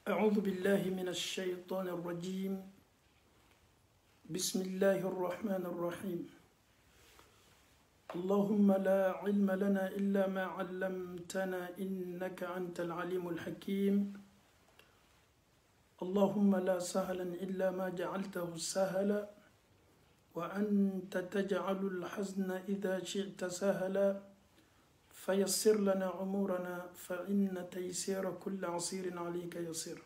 أعوذ بالله من الشيطان الرجيم. بسم الله الرحمن الرحيم. اللهم لا علم لنا إلا ما علمتنا إنك أنت العليم الحكيم. اللهم لا سهلا إلا ما جعلته سهلا وأنت تجعل الحزن إذا شئت سهلا فيسر لنا أمورنا فإن تيسير كل عسير عليك يسير.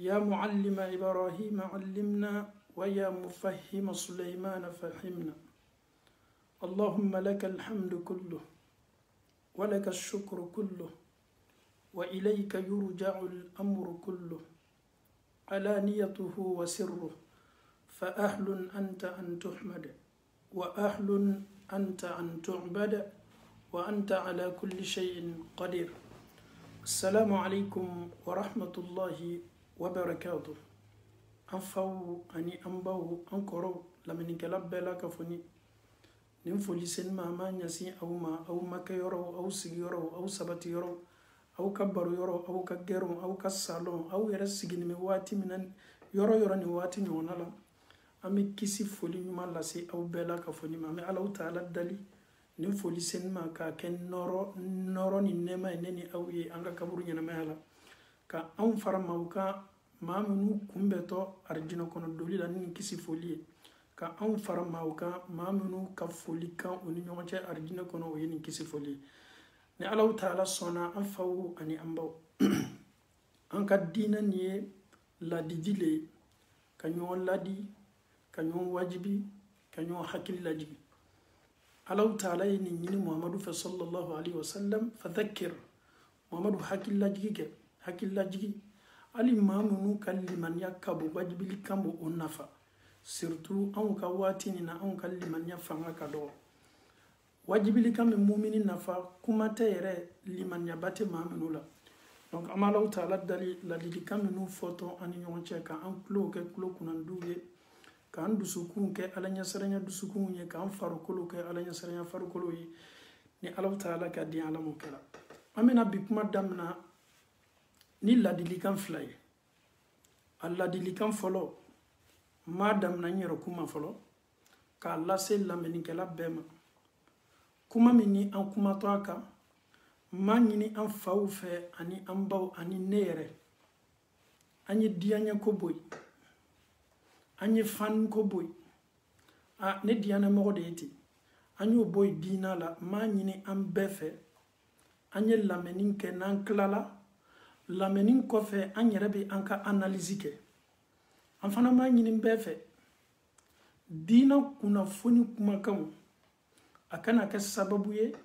يا معلم إبراهيم علمنا ويا مفهم سليمان فهمنا. اللهم لك الحمد كله ولك الشكر كله وإليك يرجع الأمر كله علانيته وسره فأهل أنت أن تحمد وأهل أنت أن تعبد وأنت على كل شيء قدير. السلام عليكم ورحمة الله وبركاته. أنفو أني أنبو أنكرو لمن كلاب بلا كفني ننفو لسن ما نسي أو ما كيرو أو سيرو أو سبت يرو أو كبر يرو أو كجرو أو كسالون أو يرسجن مواتي من يرو نواتي نونالا أمي كيسي فولي ما لسي أو بلا كفني ما أمي الله تعالى دلي nin foli senma ka ken noro ni nema neni awye anga kaburu nyana mala ka an farma ka mamunu kumbeto arjino kono dolila nin kisi foli ka an farma ka mamunu ka foli kan oni nyonche arjino kono o yin kisi foli ni Allah taala sona an fawu ani ambaw an ka dina ni la didile ka nyon ladi ka nyon wajibi ka nyon hakil lajibi. Allah Ta'ala ni nyini Muhammadu fa sallallahu alaihi wasallam fadhakkir Muhammadu hakilla jigi ali mamunu kalliman yakabu wajibili kambo onafa surtout an ka watini na an kalliman ya fanga kado wajibili kambe mu'minin nafa kuma tayere liman ya bate mamunu la donc Allah Ta'ala dali la dili kambe nu photo ani nyonche ka an klo kunan duye kan dusukun ke alanya saranya dusukun ye kan farukulu ke alanya saranya farukulu ye ni Allah Ta'ala ka di alamu kala amina bi kuma damna ni ladili kan flay alla dili kan folo ma damna nyero kuma folo ka Allah se lameni kala bema kuma mini an kuma to aka ma nyini an fawfe ani an baw ani nere ani dianya ko boy anye fan ko boy ne diana mo de eti anyo boy dina la ma nyini am befe anye lamenin ke nan klala lamenin ko fe anye rebe anka analyse ke am fana ma nyini befe dina kuna funi kuma kam akana ka sababu ye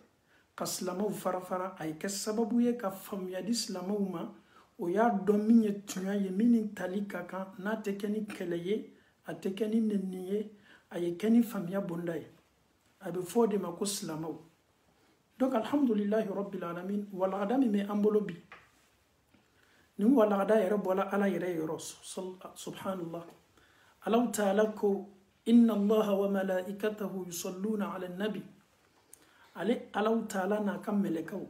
kaslama farafara ay ka sababu ye ka famya dislama uma o ya dominye tunya ye minin talika kan na tekeni keleye atekeni nenniye aye keni famia bonday abe fode mako slamaw. Donc alhamdulillah rabbil alamin wal adami me ambolobi ni wala ada yere bola ala yere yoro subhanallah. Allah ta'ala ko inna Allah wa malaikatahu yusalluna ala nabi ale Allah ta'ala na kam melekaw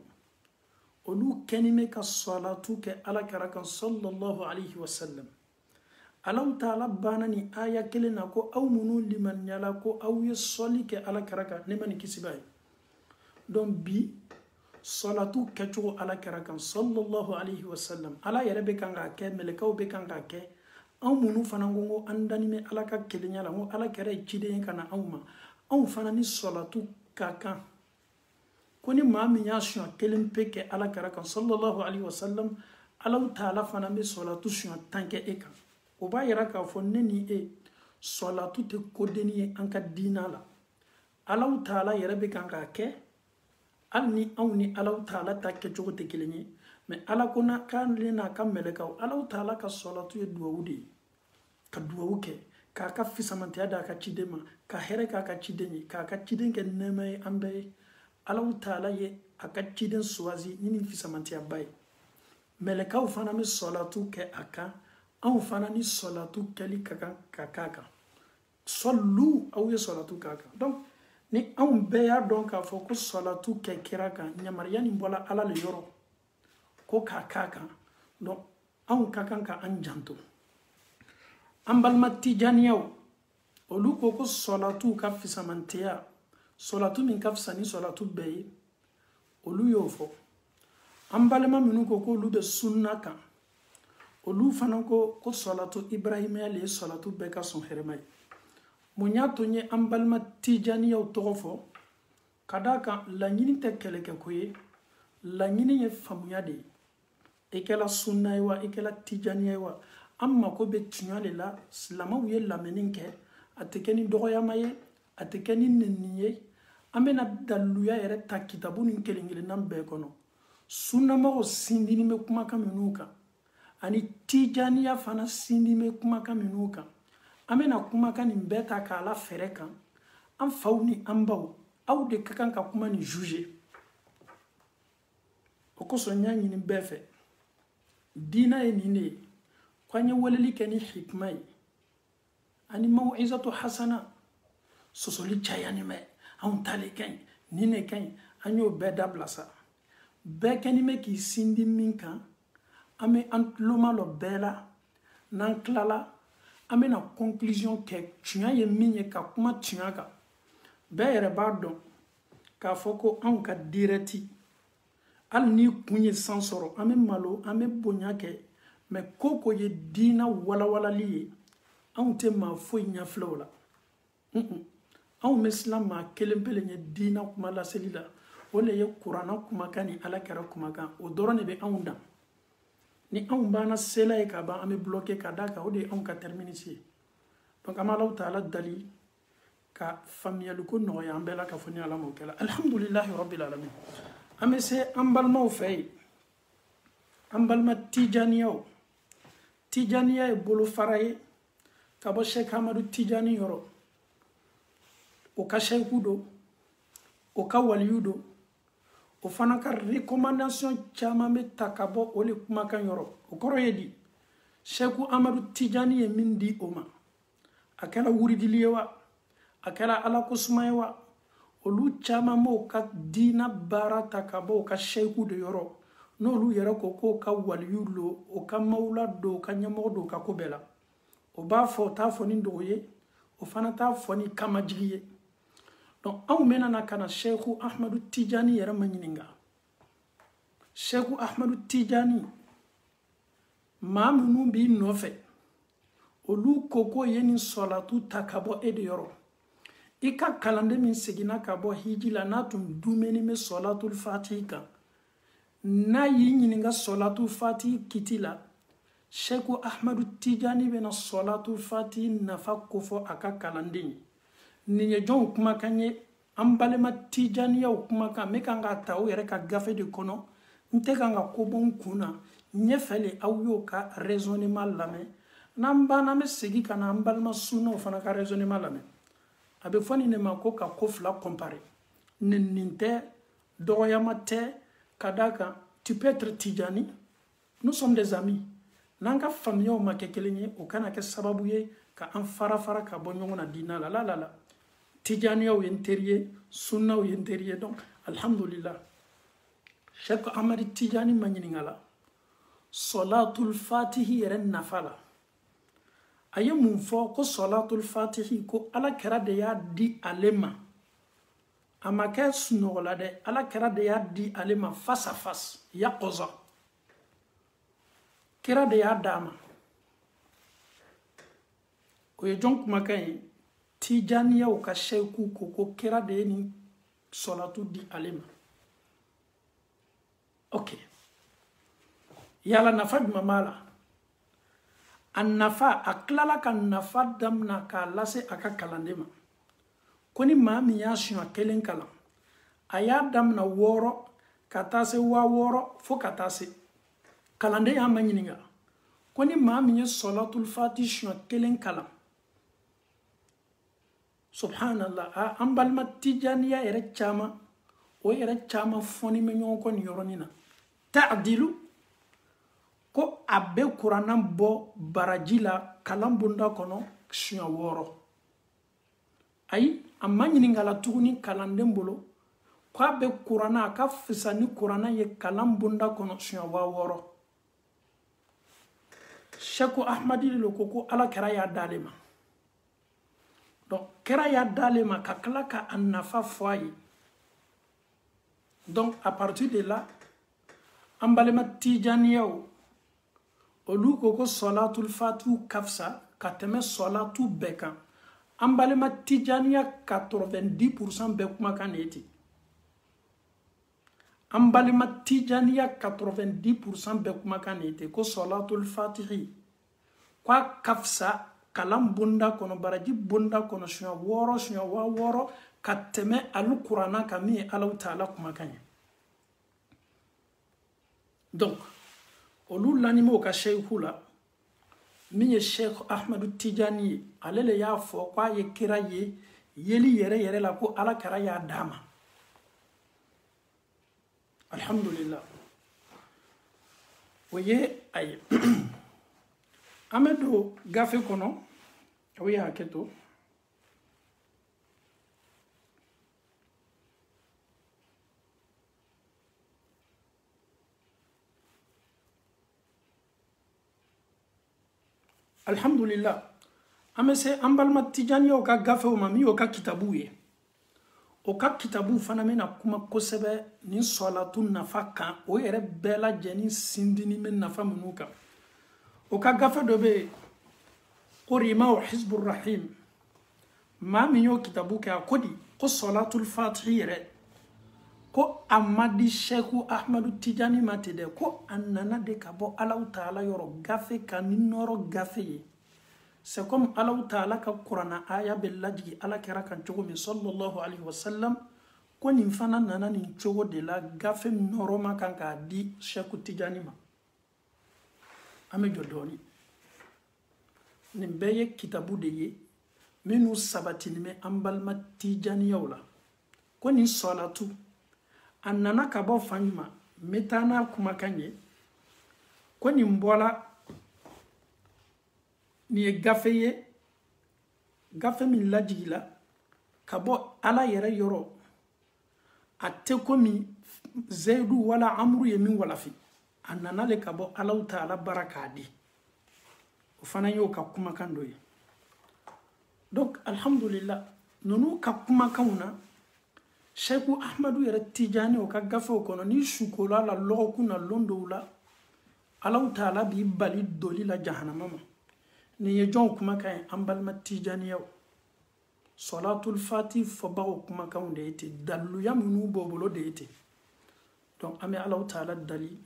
olu kenime ka salatu ke ala karakan sallallahu alayhi wa sallam. Allah Ta'ala banani aya kelena ko aw munu liman nyala ko aw ye soli ke ala karaka ne mani kisibay don bi salatu kecho ala karaka sallallahu alayhi wa sallam ala yarebe kanga ke melekaw be kanga ke aw munu fanango andani me ala ka kelenya la mo ala kere chide kana awma aw fanani salatu kaka koni mami nya shwa kelen peke ala karaka sallallahu alayhi wa sallam Allah Ta'ala fanami salatu shwa tanke eka o ba yira ka fo neni salatu te kodeni anka dina la Allah Ta'ala yere be kan ka ke alni awni Allah Ta'ala ta ke jogo te kelenye mais ala kona kan lena kam meleka Allah Ta'ala ka salatu ye duwudi ka duwuke ka fisamante ada ka chidema ka here ka chidenyi ka chiden ke neme ambe Allah Ta'ala ye aka chiden swazi nini fisamante abai meleka ufana me salatu ke aka an fana ni salatu kali kaka sallu aw ye salatu kaka. Donc ni an beya don ka fo ko salatu ke kira kan nyamariya ni bola ala le yoro ko kaka. Donc anw ka kan ka an janto an balima tijaniyaw olu ko solatu ka fisamanteya solatu min ka fisa ni solatu bɛɛ ye olu y'o fɔ an balima minnu ko olu bɛ sunna kan olu fana ko solatu ibrahimiya le ye solatu bɛɛ ka sɔn hɛrɛma ye mun y'a to n ye an balima tijaniyaw tɔgɔ fɔ ka d'a kan laɲini tɛ kɛlɛkɛko ye laɲini ye faamuya de ye i kɛla sunna ye wa i kɛla tijaniya ye wa an mako bɛ tiɲɛ de la silamɛw ye lamɛnni kɛ a tɛ kɛ ni dɔgɔyama ye a tɛ kɛ ni nɛnni ye an bɛna daliluya yɛrɛ ta kitabu ni kelen kelenna bɛɛ kɔnɔ sunnamɔgɔw sindini bɛ kumakan minnu kan ani tijaniya fana sindini bɛ kumakan minnu kan an bɛna kumakan nin bɛɛ ta k'a la fɛrɛ kan an faw ni an baw aw de ka kan ka kuma ni juge o kosɔn n y'a ɲini bɛɛ fɛ diina ye nin de ye ko an ye weleli kɛ ni hikima ye ani mawizatu hasana sɔsɔli cayani mɛ anw ta le ka ɲi nin ne ka ɲi an y'o bɛɛ dabila sa bɛɛ kɛni bɛ k'i sindi min kan an bɛ an tuloma lɔ bɛɛ la n'an tilala an bɛna conclusion kɛ tiɲɛ ye min ye ka kuma tiɲɛ kan bɛɛ yɛrɛ b'a dɔn k'a fɔ ko anw ka dirɛti hali ni kun ye san sɔrɔ an bɛ malo an bɛ bonya kɛ mɛ ko ye diina walawalali ye anw tɛ maa foyi ɲɛfilɛ o la anw bɛ siran maa kelen pelen ye diina kuma laseli la o le ye kuranna kumakan ni ala kɛra kumakan o dɔrɔn de bɛ anw dan ni anw banna sela ye ka ban an bɛ bloqué ka d'a kan o de ye anw ka terminus ye donc an bɛ Alahu taala dali ka faamuyaliko nɔgɔya an bɛɛ la ka fɔ ni ala m'o kɛla alhamdulilahi rabbil alamin an bɛ se an balimaw fɛ yen an balima tijaniyaw tijaniya ye bolofara ye ka bɔ Sheikh Amadu Tijani yɔrɔ o ka sheikhu do o ka waliyu do o fana ka recommandation caman bɛ ta ka bɔ o de kumakan yɔrɔ o kɔrɔ ye di Sheikh Amadu Tijani ye min di o ma a kɛra wuridili ye wa a kɛra ala ko suma ye wa olu caman b'o ka diina baara ta ka bɔ o ka sheikhu de yɔrɔ n'olu yɛrɛ ko k'o ka waliyu lo o ka mawula do o ka ɲɛmɔgɔ do o ka ko bɛɛ la o b'a fɔ o t'a fɔ ni dogo ye o fana t'a fɔ ni kamajigi ye donc anw bɛna ka na Sheikh Ahmadu Tijani yɛrɛ ma ɲininka Sheikh Ahmadu Tijani maa minnu b'i nɔfɛ olu ko k'o ye nin sɔlatu ta ka bɔ e de yɔrɔ i ka kalanden min seginna ka bɔ hiji la n'a tun dumuni bɛ sɔlatul fatihi kan n'a y'i ɲininka sɔlatul fatihi kiti la Sheikh Ahmadu Tijani bɛna sɔlatul fatihi nafa kofɔ a ka kalanden ye nin ye jɔnw kumakan ye an balima tijaniyaw kumakan n bɛ kan k'a ta o yɛrɛ ka gafe de kɔnɔ n tɛ kan ka ko bɔ n kun na ɲɛfɛ le aw y'o ka raisonnement lamɛn n'an banna an bɛ segin ka na an balima sunnaw fana ka raisonnement lamɛn a bɛ fɔ nin de ma ko ka ko fila comparer nin tɛ dɔgɔyama tɛ ka d'a kan tu peux être tijani nous sommes des amis n'an ka faamuyaw ma kɛ kelen ye o kana kɛ sababu ye ka an fara fara ka bɔ ɲɔgɔn na diina la la tijaniyaw ye n teri ye sunnaw ye n teri ye donc alhamdulillah Sheikh Ahmadu Tijani ma ɲininka la sɔlatul fatihi yɛrɛ nafa la a ye mun fɔ ko sɔlatul fatihi ko ala kɛra de y'a di ale ma a ma kɛ sunɔgɔ la dɛ ala kɛra de y'a di ale ma face à face yaqoza kɛra de y'a d'a ma o ye jɔn kumakan ye tijaniyaw ka sheikhu ko kɛra de ye nin sɔlatu di ale ma ok yala nafa jumɛn b'a la a nafa a tilala ka nafa damina k'a lase a ka kalanden ma ko ni maa min y'a siɲɛ kelen kalan a y'a damina 6 ka taa se 6000 fo ka taa se kalanden y'a ma ɲininka ko ni maa min ye sɔlatul fati siɲɛ kelen kalan subhanallah an balima tijaniya yɛrɛ caman o yɛrɛ caman fɔni bɛ ɲɔgɔn kɔ nin yɔrɔnin na ta'dilu ko a bɛ kuranna bɔ baraji la kalan bonda kɔnɔ siɲɛ 6 ayi a ma ɲininka la tuguni kalanden bolo ko a bɛ kuranna a ka fisa ni kuranna ye kalan bonda kɔnɔ siɲɛ 6000 Cheikh Ahmadi le koko ala kera ya dalema. Donc kera ya dalema ka kala ka anafa foye. Donc à partir de là ambalema tijaniyaw olu koko salatul fatu kafsa kateme salatu beka ambalema tijaniya 90% be kuma kan eti ambalema tijaniya 90% be kuma kan eti ko salatul fatihi kwa kafsa kalam bunda kono baraji bunda kono shwa woro kateme alukurana kami Allah taala kuma kan. Donc olu lanimo ka sheikhu la min ye Cheikh Ahmadu Tijani alele y'a fɔ kwa ye kira ye yeli yɛrɛ la ko ala kɛra y'a dama. Alhamdulillah o ye aye amedo gafe kono o ye haketo Alhamdulillah amese ambalma tijani o ka gafe o mami o ka kitabu ye o ka kitabu fana mena kuma kosɛbɛ ni salatu nafa kan o yɛrɛ bɛɛ lajɛlen sindini men nafa minnu kan o ka gafe dɔ bɛ ko rima o hizbur rahim maa min y'o kitabu kɛ a ko di ko salatul fatihi yɛrɛ ko amadi Cheikh Ahmadu Tijani ma ten dɛ ko a nana de ka bɔ Allahu Taala yɔrɔ gafe kan ni nɔrɔ gafe ye c'est comme Allahu Taala ka Kurana aya bɛ lajigi ala kɛra kan cogo min sallallahu alaihi wasallam ko nin fana nana nin cogo de la gafe nɔrɔ ma kan k'a di Cheikh Tijani ma an bɛ jɔ dɔɔni nin bɛɛ ye kitabu de ye minnu sabatini bɛ an balima Tijaniyaw la ko nin salatu a nana ka bɔ fan jumɛn n bɛ taa n'a kumakan ye ko nin bɔla nin ye gafe ye gafe min lajigila ka bɔ ala yɛrɛ yɔrɔ a tɛ komi Zayidu wala Amuru ye min walafi a nana le ka bɔ Allahu Taala bara k'a di o fana y'o ka kumakan dɔ ye donc alhamdulillah ninnu ka kumakanw na Cheikh Ahmadu yɛrɛ Tijani o ka gafew kɔnɔ ni sukola la lɔgɔkun na lon dɔw la Allahu Taala b'i bali doli la jahanama ma nin ye jɔnw kumakan ye an balima Tijaniyaw salatul fati fɔbagaw kumakanw de ye ten daliluya minnu b'o bolo de ye ten donc an bɛ Allahu Taala dali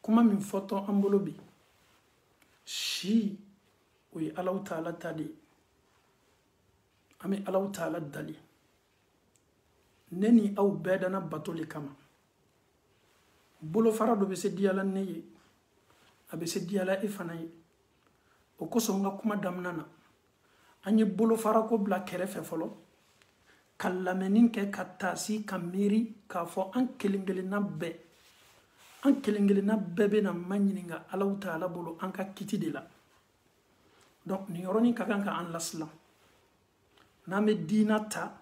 kuma min fɔtɔ an bolo bi si o ye Allahu Taala ta de ye an bɛ Allahu Taala dali ne ni aw bɛɛ dana bato le kama bolofara dɔ bɛ se diyala ne ye a bɛ se diyala e fana ye o kosɔn n ka kuma daminɛ na an ye bolofara ko bila kɛrɛfɛ fɔlɔ ka lamɛnni kɛ ka taasi ka miiri k'a fɔ an kelen kelenna bɛɛ bɛna ma ɲininka Allahu Taala bolo an ka kiti de la donc nin yɔrɔnin ka kan ka an lasilan n'an bɛ diina ta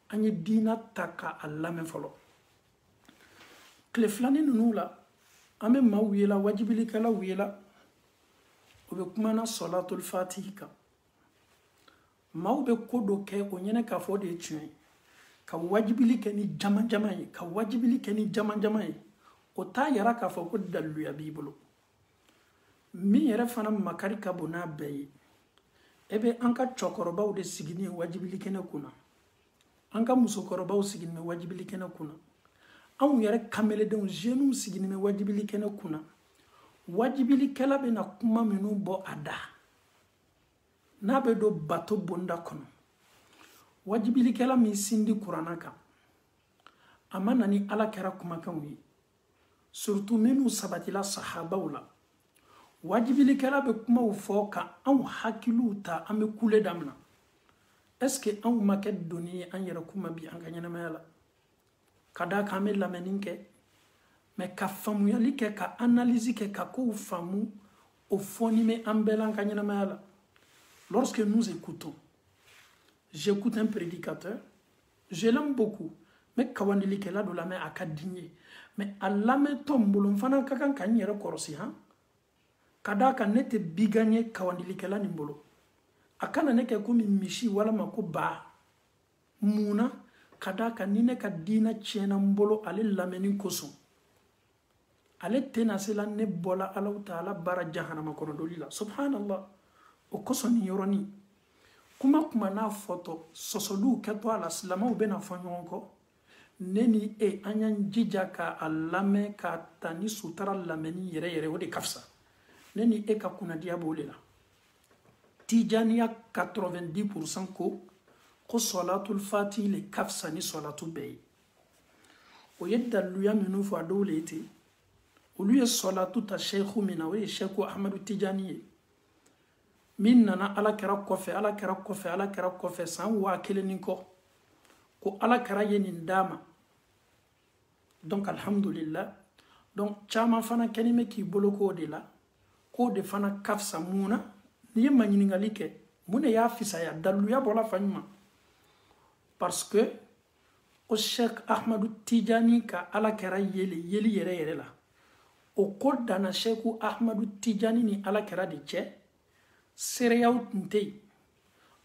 an ye diina ta k'a lamɛn fɔlɔ tile filanin ninnu la an bɛ maaw yela wajibilikɛlaw yela o bɛ kumana salatul fatihi kan maaw bɛ ko dɔ kɛ o ɲɛnɛ k'a fɔ o de ye tiɲɛ ye ka wajibili kɛ ni jama ye ka wajibili kɛ ni jama ye o t'a yira k'a fɔ ko daliluya b'i bolo min yɛrɛ fana makari ka bon n'a bɛɛ ye e bɛ an ka cɛkɔrɔbaw de sigini ye wajibili kɛnɛ kunna an ka musokɔrɔbaw sigini bɛ wajibili kɛnɛ kunna anw yɛrɛ kameledenw jeunes sigini bɛ wajibili kɛnɛ kunna wajibilikɛla bɛna kuma minnu bɔ a da n'a bɛ don bato bonda kɔnɔ wajibilikɛla min sindi kuranna kan a ma na ni ala kɛra kumakanw ye surtout minnu sabatila sahabaw la wajibilikɛla bɛ kumaw fɔ ka anw hakiliw ta an bɛ kule damina est ce que anw ma kɛ doni ye an yɛrɛ kuma bi an ka ɲɛnamaya la ka da kan an bɛ lamɛnni kɛ mais ka faamuyali kɛ ka analyse kɛ ka kow faamu o fɔni bɛ an bɛɛ la an ka ɲɛnamaya la lorsque nous écoutons j'écoute un prédicateur je l'aime beaucoup mais kawandilikɛla dɔ lamɛn a ka di n ye mais a lamɛntɔ n bolo n fana ka kan ka n yɛrɛ kɔlɔsi han kadaka nete biganye kawandilikela ni mbolo akana neke kumi mishi wala mako ba muna kadaka nine ka dina chena mbolo ale lameni koso ale tena sela ne bola Allah taala bara jahannama kono dolila subhanallah o koso ni yoroni kuma na foto sosolu keto ala silamaw bena fanyonko neni anyan jija ka alame ka tani sutara lameni yere o de kafsa neni ka kuna diabo lela tijaniya 90% ko salatul fati le kafsa ni salatu bey o yedda luya minu fa dawleti o luya salatu ta sheikhu mina we sheikhu ahmadu tijani min nana ala kara kofe san wa keleni ko ala kara yenin dama donc alhamdulillah donc chama fana kenime ki boloko de la ko de fana kafsa muna ni manyini ngalike mune ya fisa ya dalu ya bola fanyuma parce que o Sheikh Ahmadu Tijani ka ala kara yeli yere la o ko dana Sheikh Ahmadu Tijani ni ala kara de che sereyaw ntei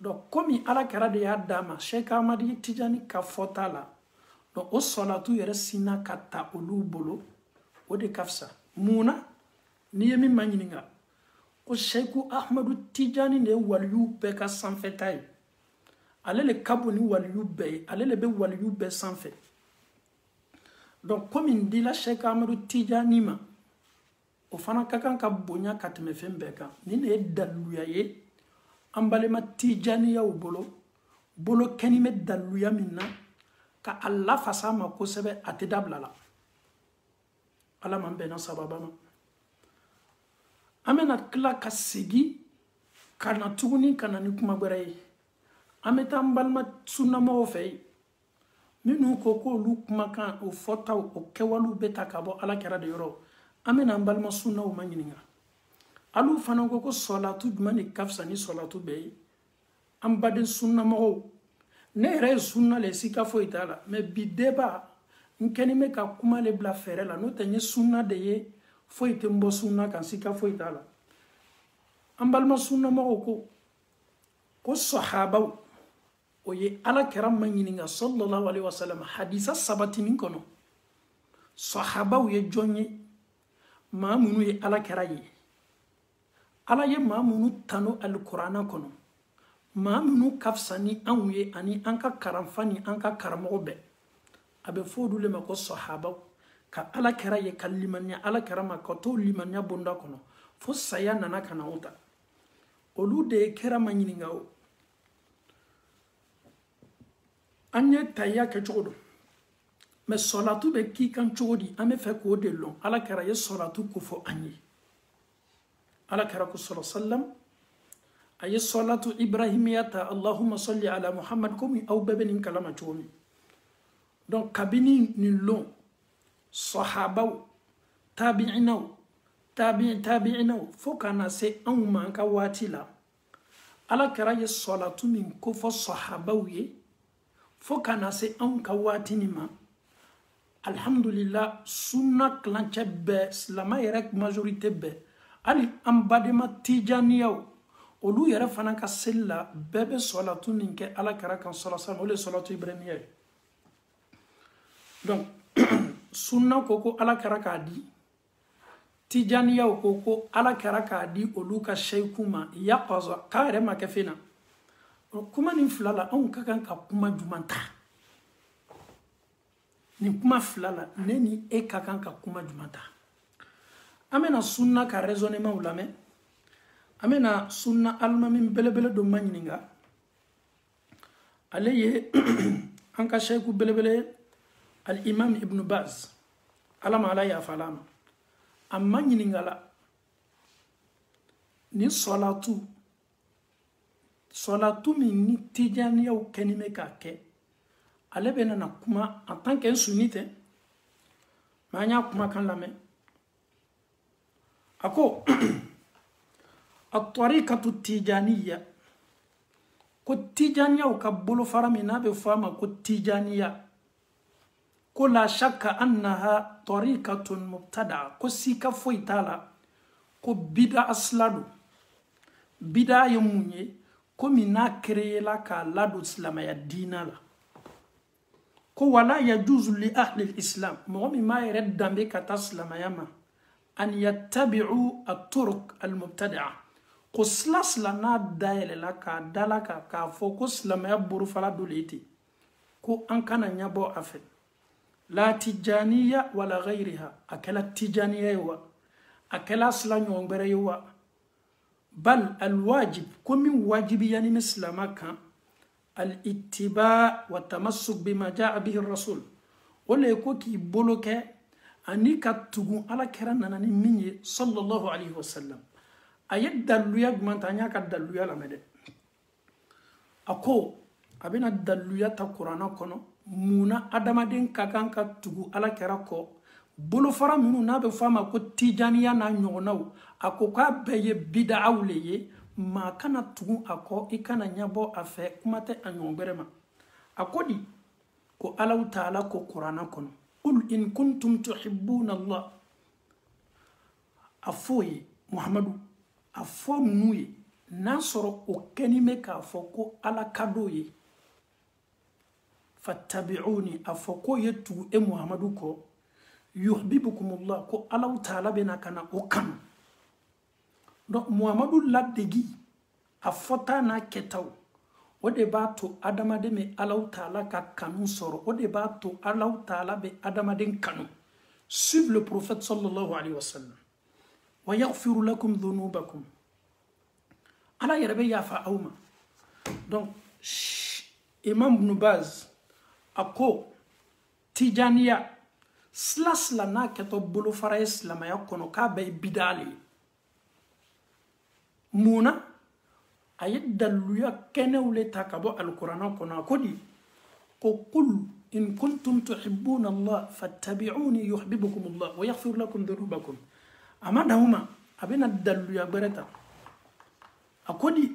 donc komi ala kara de ya dama Sheikh Ahmadu Tijani ka fotala donc o salatu yere sina kata olu bolo o de kafsa muna ni yemi manyini nga o Sheikh Ahmadu Tijani ne waliyu be ka sanfetay ale le kabo ni waliyu be ale le be waliyu be sanfe donc comme ndila Sheikh Ahmadu Tijani ma o fana kakan ka bonya katme fembe kan ni ne daluya ye ambalema Tijani ya bolo kenime daluya minna ka Allah fasama ko sebe atidablala ala man bena sababama amena kla ka sigi kana tuguni kana ni kuma gbere ameta mbalma sunna mo fe minu ko lu kuma kan o fota o kewalu beta kabo ala kera de yoro amena mbalma sunna o manyininga alu fana ko salatu dmani kafsa ni salatu be ambaden sunna mo ne re sunna le sika fo itala mais bi deba nkeni me ka kuma le bla fere la no tenye sunna de ye fo itembo sunna kan sika fo itala ambalma sunna mo ko sahaba o ye ala kiram manyininga sallallahu alaihi wasallam hadisa sabati min kono sahaba ye jonye maamunu ye ala kira ye ala ye maamunu tano alqur'ana kono maamunu kafsani anwe ani anka karamfani anka karamo be abe fodule mako sahaba ka ala kira ye kalimanya ala kirama ko to limanya bonda kono fo saya nana kana uta olu de kira manyininga o anye taya ke chodo mais salatu be ki kan chodi ame fe ko de long ala kara ye salatu ko fo anye ala kara ko sallam ay salatu ibrahimiyata allahumma salli ala muhammad komi aw bebenin kalama chomi donc kabini ni long sahaba tabi'ina fo kana se an man ka watila ala kara ye salatu min ko fo sahaba ye fo kana se an ka watini ma alhamdulillah sunna klanche be slama yere majorité be ali ambadema tijaniyaw olu yere fana ka sella bebe salatu ninke ala kara kan sallallahu alaihi salatu ibrahimiya donc sunna koko ala kara ka di tijaniyaw koko ala kara ka di olu ka sheikuma yaqaza kare makafina kuma ni flala on kakan ka kuma jumanta ni kuma flala neni kakan ka kuma jumanta amena sunna ka raisonnement ulame amena sunna alma min belebele do magninga aleye anka sheikhu belebele al imam ibn baz alama ala ya falama amma nyiningala ni salatu min ni tijaniya o kenime ka ke ale bena na kuma en tant que sunnite manya kuma kan lame ako at-tariqatu tijaniya ko tijaniya o ka bolo faramina be fama ko tijaniya ko la shakka annaha tariqatun mubtada ko sika foitala ko bida asladu bida ye munye ko mina créé la ka ladu islamaya dina la ko wala yajuzu li ahli alislam mo mi ma yere dambe kata islamaya ma an yattabi'u at-turuq al-mubtadi'a ko slasla na dayele la ka dalaka ka fo ko islamaya buru fala doleti ko an kana nyabo afe la tijaniya wala ghayriha akala tijaniya wa akala sla nyombere wa bal alwajib komi wajibi yani mislamaka الاتباع والتمسك بما جاء به الرسول ولا يكوكي بولوكي أنيكا تغو على كرنا نمني صلى الله عليه وسلم أيد دلويا بمانتانيا كدلويا لمده أكو أبينا دلويا تقرانا كنو مونا أدمادين كاكان كتغو على كراكو بولو فرا منو نابي فاما كو تيجانيا نا نيوناو أكو كابي بدعاولي ma kana tugu ako ikana nyabo afe kumate anyomberema akodi ko alaw taala ko qur'ana kono qul in kuntum tuhibbuna allah afoye muhammadu afo nuye nasoro o kenime ka foko ala kadoye fattabi'uni afoko yetu e muhammadu ko yuhibbukumullah ko alaw taala bena kana o kanu donc muhammadu ladegi afota na ketaw ode ba to adamade me alaw taala ka kanu soro ode ba to alaw taala be adamade kanu suivre le prophète sallallahu alayhi wa sallam wa yaghfiru lakum dhunubakum ala yarbe yafa awma donc imam ibn baz ako tijaniya slas la na keto bulu fara islam ya kono ka be bidali muna ayed daluya kenewle takabo alquran kono kodi ko qul in kuntum tuhibbuna allah fattabi'uni yuhibbukum allah wa yaghfir lakum dhunubakum amada huma abina daluya bereta akodi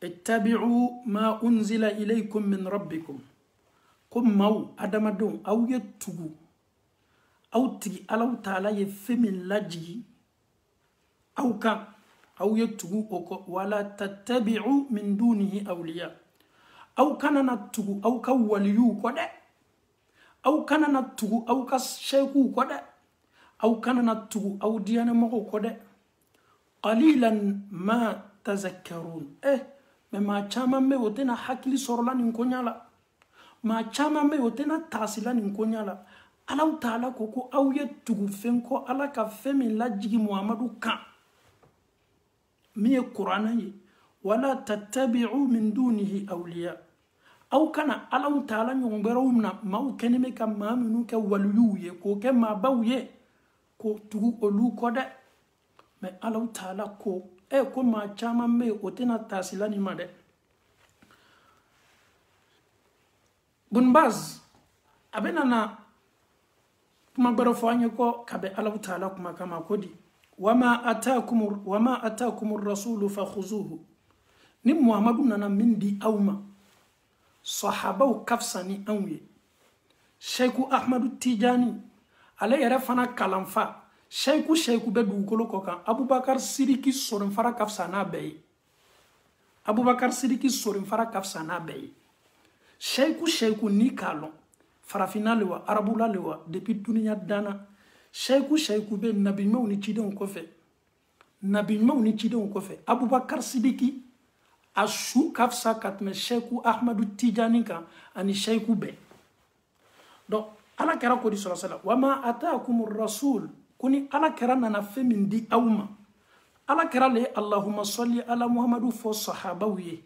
ittabi'u ma unzila ilaykum min rabbikum kum maw adamadon aw yetugu aw tigi alaw taala ye femin laji aw kan aw yetugu oko wala tattabi'u min dunihi awliya aw kanana tugu aw ka waliyu kode aw kanana tugu aw ka sheku kode aw kanana tugu aw diyana mako kode qalilan ma tazakkarun me ma chama me wotena hakili sorola nin konyala ma chama me wotena tasila nin konyala alaw taala koko aw yetugu fenko ala ka femi lajigi muhammadu kan مية قرآنية ولا تتبعوا من دونه أولياء أو كان ألو تعالى ينبرون ما كلمة كما منك وليوية كو كما باوية كو تقول ألو كده ما ألو تعالى كو كو ما جامع مي وتنا تاسلاني ما ده بن باز أبننا كما برفعني كو كبه ألو تعالى كما كما كودي وما أتاكم الرسول فخذوه نم محمد نانا من دي أوما صحابه كفساني أوي شيخ أحمد التيجاني على يرفنا كلامفا شيخ بدو كلو كوكا أبو بكر سيريكي سورن فرا كفسانا بي أبو بكر سيريكي سورن فرا كفسانا بي شيخ نيكالون فرافينا لوا عربولا لوا depuis dunia dana Sheikh be nabi maw ni cidon ko fe Abubakar Sidiki ashu kafsa katme Sheikh Ahmadu Tijani kan ani Sheikh be donc ala kara ko di sallallahu alaihi wasallam wama ataakumur rasul kuni ala kara nana femin di awma ala kara le allahumma salli ala muhammadu fo sahabawiye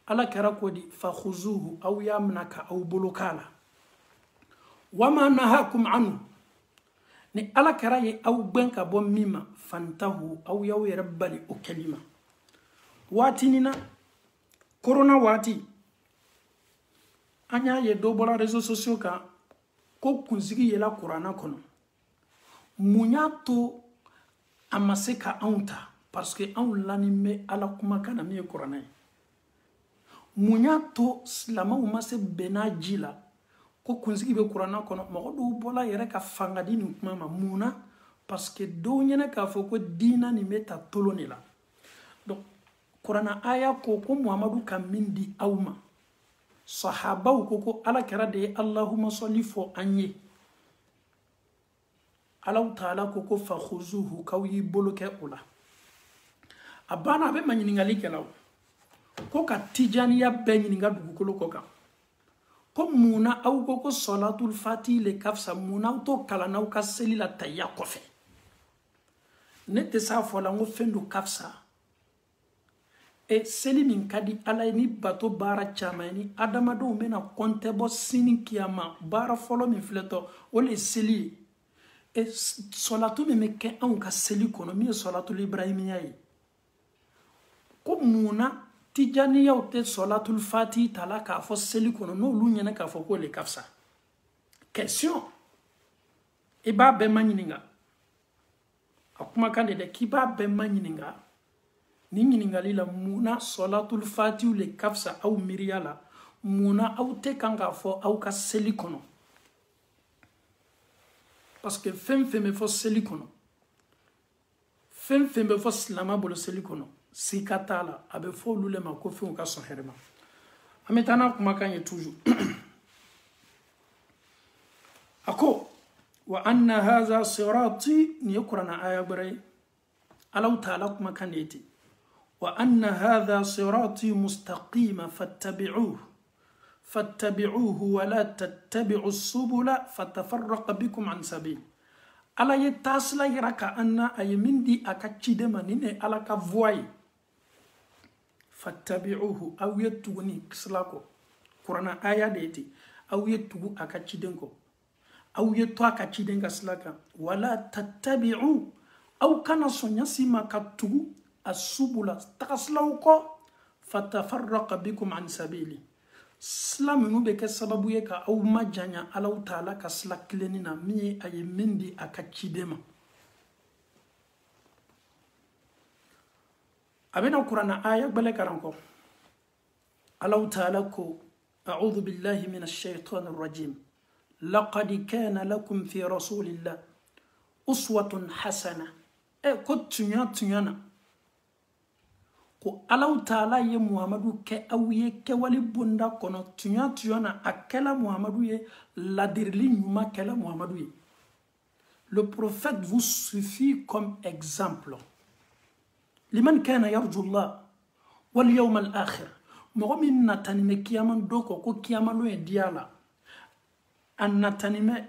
ala kara ko di fa khuzuhu aw yamnaka aw bulukala wama nahakum anhu ni ala kara ye aw benka bo mima fantahu aw yaw rabbali o kalima wati nina corona wati anya ye do bola réseaux sociaux ka ko kunzigi yela qur'ana kono munyato amaseka aunta parce que on l'anime ala kuma kana mi qur'ana munyato slama umase benajila ko kunzigi be qur'ana kono mo do bola yere ka fangadi ni kuma muna parce que dɔw ɲɛna k'a fɔ ko diina nin bɛ ta tolon de la. Donc kuranna aya ko Muhamadu ka min di aw ma, sahabaw ko ala kɛra de ye Allahumma salli fɔ an ye. Alaw taala ko fa khuzuhu k'aw y'i bolo kɛ o la. A banna a bɛ ma ɲininkali kɛ la ko ka tijaniya bɛɛ ɲininka dugukolo kɔ kan. Ko munna aw ko salatul fati le ka fisa, munna aw to kalan aw ka seli la tayya kɔfɛ. Ne tɛ s'a fɔ la n ko fɛn dɔ ka fisa. Seli min ka di ala ye ni bato baara caman ye, ni adamadenw bɛna kɔntɛ bɔ sini kiyama baara fɔlɔ min filɛtɔ o le ye seli ye. Salatu min bɛ kɛ anw ka seli kɔnɔ min ye salatul ibrahimiya ye, ko munna tijaniyaw tɛ salatul fati ta la k'a fɔ seli kɔnɔ n'olu ɲɛna k'a fɔ k'o le ka fisa? Question i b'a bɛɛ ma ɲininka, a kumakan de dɛ k'i b'a bɛɛ ma ɲininka. Ni ɲininkali la munna salatul fatiw le ka fisa aw miiriya la, munna aw tɛ kan k'a fɔ aw ka seli kɔnɔ? Parce que fɛn fɛn bɛ fɔ seli kɔnɔ, fɛn fɛn bɛ fɔ silamɛ bolo seli kɔnɔ, sika t'a la, a bɛ fɔ olu le ma ko fɛnw ka sɔn hɛrɛ ma. An bɛ taa n'a kumakan ye toujours. A ko wa anna haza sirati, nin ye kuranna aya wɛrɛ ye, Alaw taala kumakan de ye ten. Wa anna haza sirati mustaqima fattabi'uhu wa la tattabi'u subula fatafarraqa bikum an sabil. Ala ye taasila yira ka anna a ye min di a ka ciden ma, nin ne ala ka voie ye. Fattabi'uhu, aw ye tugu ni sila kɔ. Kuranna aya de ye ten, aw ye tugu a ka ciden kɔ, aw ye to a ka ciden ka sila kan. Wala tattabi'u, aw kana sɔn ɲasi ma ka tugu a subula tagasilaw kɔ. Fatafarraqa bikum an sabili, sila minnu bɛ kɛ sababu ye ka aw ma janya Alaw taala ka sila kilenni na min ye a ye min di a ka ciden ma. A bɛna kuranna aya gbɛlɛ karan kɔ. Alaw taala ko a'udhu billahi minash shaitanir rajim laqad kana lakum fi rasulillah uswatun hasana. Ko tunya na ko Alaw taala ye Muhamadu kɛ aw ye kɛwale bonda kɔnɔ, tunya na a kɛla Muhamadu ye ladirili ɲuman kɛla Muhamadu ye. Le prophète vous suffit comme exemple. Liman kana yarjullah wal yawm al akhir, mɔgɔ min natanimɛ kiyama don kɔ ko kiyama lo ye diya la, a natanimɛ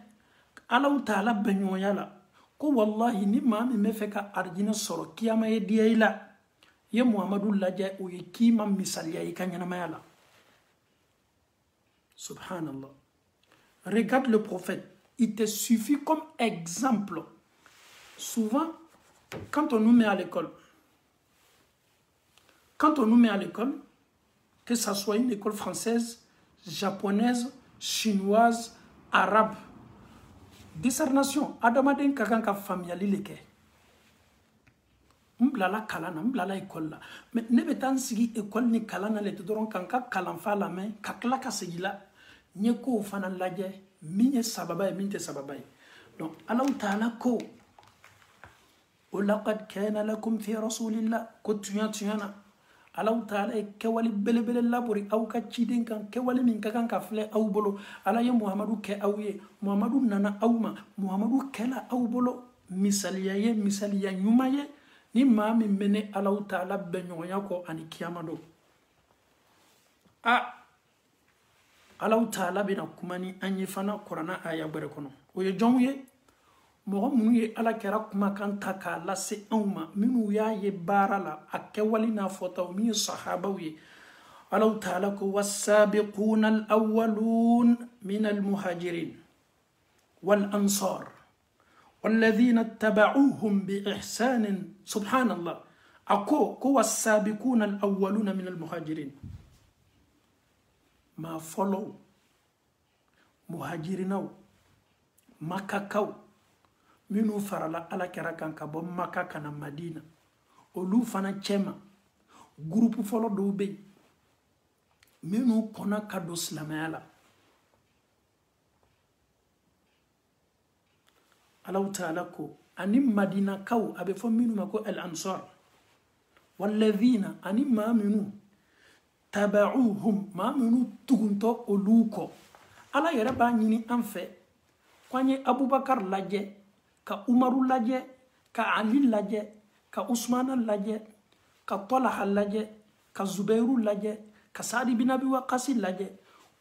Alaw taala bɛɲɔgɔnya la, ko wallahi ni maa min bɛ fɛ ka arijinɛ sɔrɔ kiyama ye diya i la, ye Muhamadu lajɛ o ye k'i ma misaliya i ka ɲɛnamaya la. Subhanallah. Regarde le prophète, il te suffit comme exemple. Souvent, quand on nous met à l'école, que ça soit une école française, japonaise, chinoise, arabe, discernation, adamaden ka kan ka faamuyali le kɛ. N bilala kalan na, n bilala école la, mais ne bɛ taa n sigi école ni kalan na le ten dɔrɔn ka n ka kalanfa lamɛn ka tila ka segin la, n ye kow fana lajɛ min ye sababa ye min tɛ sababa ye. Donc Alaw taala ko o laqad kana lakum fi rasulillah, ko tunya na Alaw taala ye kɛwale belebele labori aw ka ciden kan, kɛwale min ka kan ka filɛ aw bolo. Ala ye Muhamadu kɛ aw ye, Muhamadu nana aw ma, Muhamadu kɛla aw bolo misaliya ye, misaliya ɲuman ye, ni maa min bɛ ne Alaw taala bɛɲɔgɔnya kɔ ani kiyama don. Alaw taala bɛna kuma ni an ye fana kuranna aya wɛrɛ kɔnɔ. O ye jɔnw ye? Mɔgɔ minnu ye ala kɛra kumakan ta k'a lase anw ma, minnu y'a ye baara la, a kɛwale n'a fɔtaw min ye sahabaw ye. Alaw taala ko wasabiquna al-awwalun min al-muhajirin wal ansar والذين اتبعوهم بإحسان. سبحان الله. أكو والسابقون الأولون من المهاجرين، ما فلو مهاجرين مكاكاو منو فرلا على كراكان كابو مكا كان مدينة ولو فانا تشيما غروب فلو دوبي منو كنا كادو سلاميالا. Alaw taala ko ani madina kaw abe fo minu mako al ansar walladhina ani ma minu tabauhum ma minu tugunto oluko ala yere ba nyini anfe kwanye abubakar laje ka umaru laje ka ali laje ka usman laje ka talha laje ka zubairu laje ka sa'd bin abi waqas laje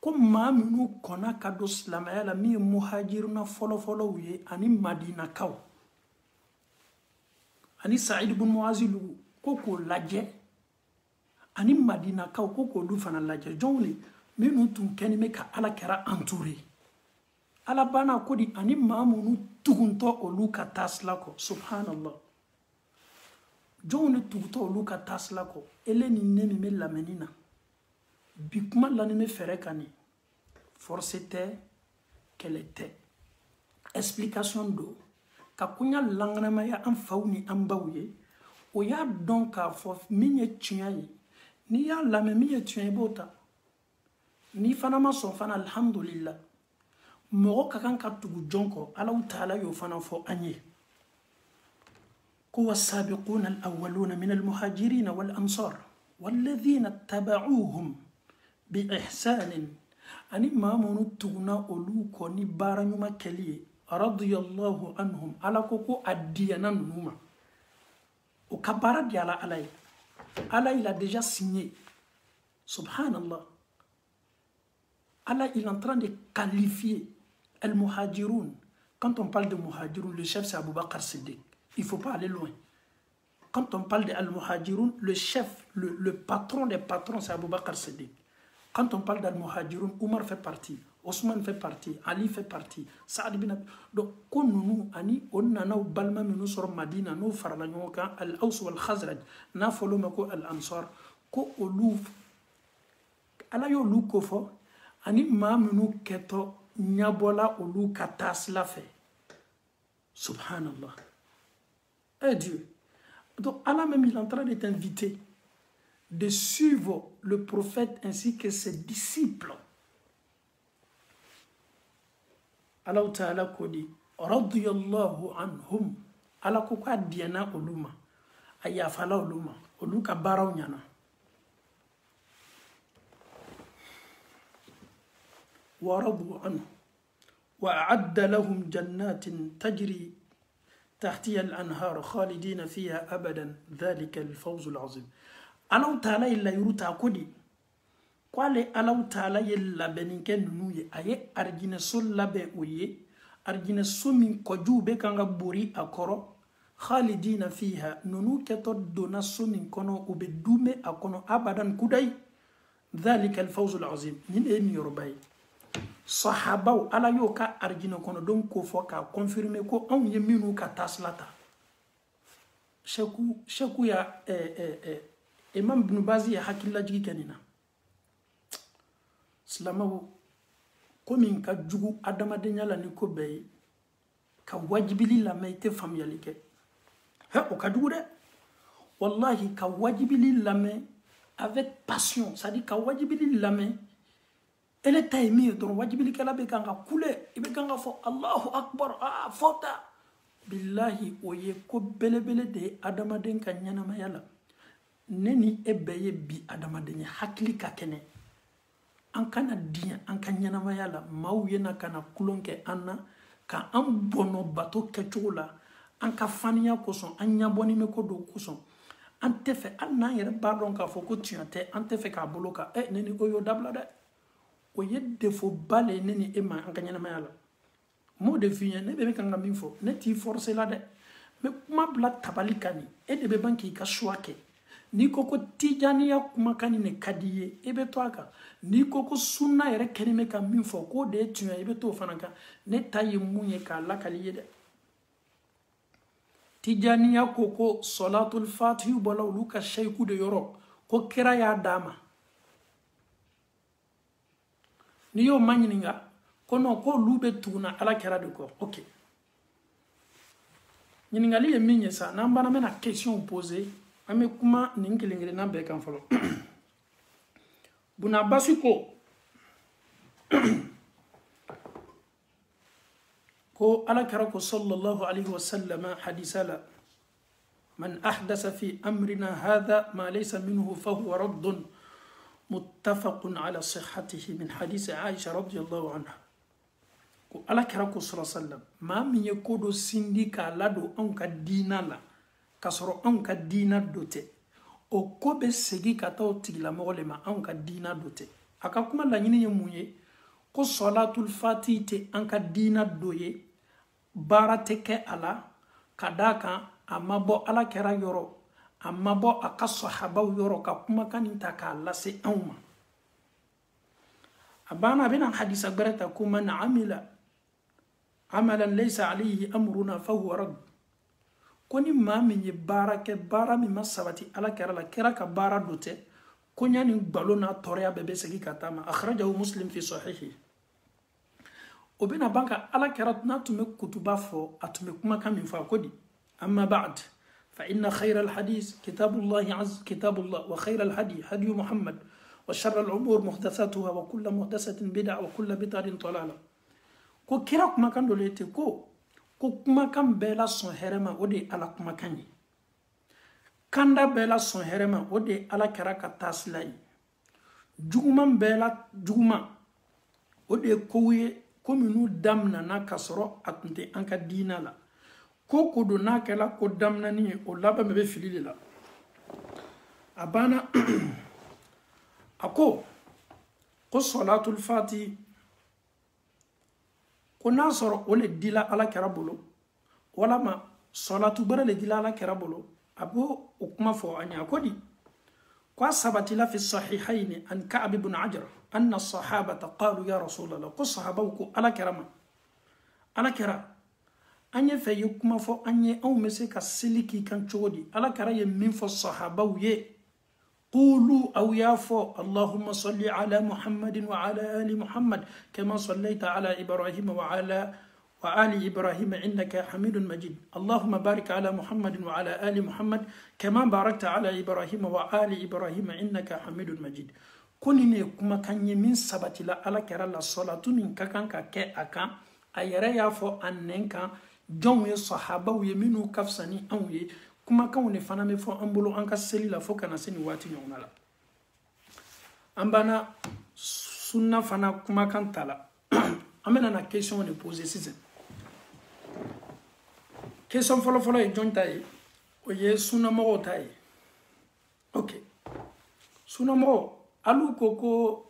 ko ma minu kona ka do islamaya la mi muhajiruna folo folo wi ani madina kaw ani sa'id bin muazil ko laje ani madina kaw ko lu fana laje jongli minu tun keni me ka ala kera entouré ala bana ko di ani mamunu tugunto olu ka tasla ko subhanallah jongli tugunto olu ka tasla ko ele ni nemi me lamenina bikuma la ni me fere kani force te qu'elle était explication do ka kunya langrama ya an fawni an bawye o ya don ka fo minye tuyayi ni ya lame minye tuyayi bota ni fana ma son fana alhamdulillah mo ka kan ka tugu jonko Allah taala yo fana fo anye ko wasabiquna alawwaluna min almuhajirin wal ansar walladhina tabauhum bi ihsan ani mamunu tuguna olu ko ni baranyuma keliye radiyallahu anhum ala ko adiyana numa o kabara di ala alay ala il a déjà signé subhanallah Allah il est en train de qualifier al-muhajiroun. Quand on parle de muhajiroun, le chef c'est Abu Bakr Siddiq. Il ne faut pas aller loin. Quand on parle de al-muhajiroun, le chef, le patron des patrons c'est Abu Bakr Siddiq. Quand on parle d'al-muhajiroun, Omar fait partie, Osman fait partie, Ali fait partie, Sa'd bin Abi. Donc, quand nous, on a balma nous sur Madina, nous farlanyo kan al-Aws wal Khazraj, na folo mako al-Ansar, ko olu ala yo lu ko fo ani mamunu keto nyabola olu katas la fait. Subhanallah. Eh Dieu. Donc Allah même il est en train de t'inviter de suivre le prophète ainsi que ses disciples. Allah Ta'ala ko di radiyallahu anhum ala ko ka diana oluma aya fala oluma oluka baraw nyana ورضوا عنه وأعد لهم جنات تجري تحتها الأنهار خالدين فيها أبدا ذلك الفوز العظيم. الله تعالى إلا يروتا كودي قال الله تعالى يلا بنكن نوي أي أرجين سول لبه ويه أرجين سول من كجوب كان بوري أكرو خالدين فيها نونو كتود دونا سول من كنو وبدومه أكنو أبدا كوداي ذلك الفوز العظيم من أين يربي sahabaw ala yo ka arjina kono don ko fo ka confirmer ko on yeminu ka taslata shaku ya imam ibn bazi ya hakilla jigi kanina islamawo ko min ka jugu adama de nyala ni ko be ka wajibili la mayte famiyali ke ha o ka jugu de wallahi ka wajibili la avec passion ça dit ka wajibili la elle est taimée donc wajibili kala be kanga kule ibe kanga fo Allahu akbar fota billahi oye ko belebele de adama den ka nyana mayala neni ebeye bi adama den hakli ka kene an kana dia an ka nyana mayala maw yena kana kulonke anna ka an bono bato kechola an ka faniya ko son an nyaboni me ko do ko son an tefe an na yere bardon ka fo ko tiante an tefe ka boloka neni oyo dabla de o ye defo bale neni ema an kanyana mayala mo de finya ne be kanga minfo ne ti forcer la de me kuma bla tabali kani e de be banki ka shwake ni koko tijaniya kuma kani ne kadiye e be to aka ni koko sunna yere kenime ka minfo ko de tuya e be to fanaka ne tayi munye ka lakali de tijaniya koko salatul fatih bola luka shayku de yoro ko kira ya dama ni yo manyininga kono ko lube tuna ala kera de ko ok nyiningali ye minye sa nambana mena question posée ame kuma ningelengele na be kan folo buna basiko ko ala kira ko sallallahu alaihi wasallam hadisala man ahdasa fi amrina hadha ma laysa minhu fahuwa raddun muttafaqun ala sihhatihi min hadisi Aisha radiyallahu anha. Ko ala kira ko sallallahu alaihi wasallam ma min ye kodo sindi ka lado an ka dina la kasoro an ka dina dote o ko be segi ka taw tigila mogole ma an ka dina dote aka kuma la nyini ye munye ko salatul fati te an ka dina doye barate ke ala kadaka amabo ala kira yoro amabo aka sahaba yoro ka kuma kan ta ka lase anma abana bina hadisa barata kuma na amila amalan laysa alayhi amruna fahuwa rad koni ma min ye barake bara mi masabati ala kira la kira ka bara dote konya ni balona toria bebe segi katama akhrajahu muslim fi sahihi obina banka ala kira na tume kutuba fo atume kuma kan min fa kodi amma ba'd fa inna khayra alhadith kitabullah kitabullah wa khayra alhadi hadi muhammad wa sharra al'umur muhdathatuha wa kullu muhdathatin bid'ah wa kullu bid'atin dalalah ko kira kuma kan dolete ko kuma kan bela son herema odi ala kuma kan yi kanda bela son herema odi ala kira ka taslai juguman bela juguma odi kowye kominu damna na kasoro atunte anka dina la ko kodo na kala ko damna ni o laba mebe filile la abana ako ko salatul fati ko nasoro ole dila ala kira bolo wala ma salatu bara le dila ala kira bolo abo ukuma fo anya kodi kwa sabati la fi sahihayn an ka'b ibn ajr anna as-sahabata qalu ya rasul allah ko sahabauku ala kirama ala kira anye fe yukuma fo anye on mese ka siliki kan chodi ala kira ye min fo sahabau ye قولوا أو يافو اللهم صل على محمد وعلى آل محمد كما صليت على إبراهيم وعلى آل إبراهيم إنك حميد مجيد اللهم بارك على محمد وعلى آل محمد كما باركت على إبراهيم وآل إبراهيم إنك حميد مجيد كوني كما كان يمين سبت لا على كرا لا صلاة من كان كا أكا أيرا يافو أنك جون الصحابة ويمينو كفسني أوي kuma kan ne fana me fo ambolo an ka seli la fo kana seni wati nyona la ambana sunna fana kuma kan tala amena na question ne poser sise question folo e jonta e o ye sunna mo tai okay sunna mo alu koko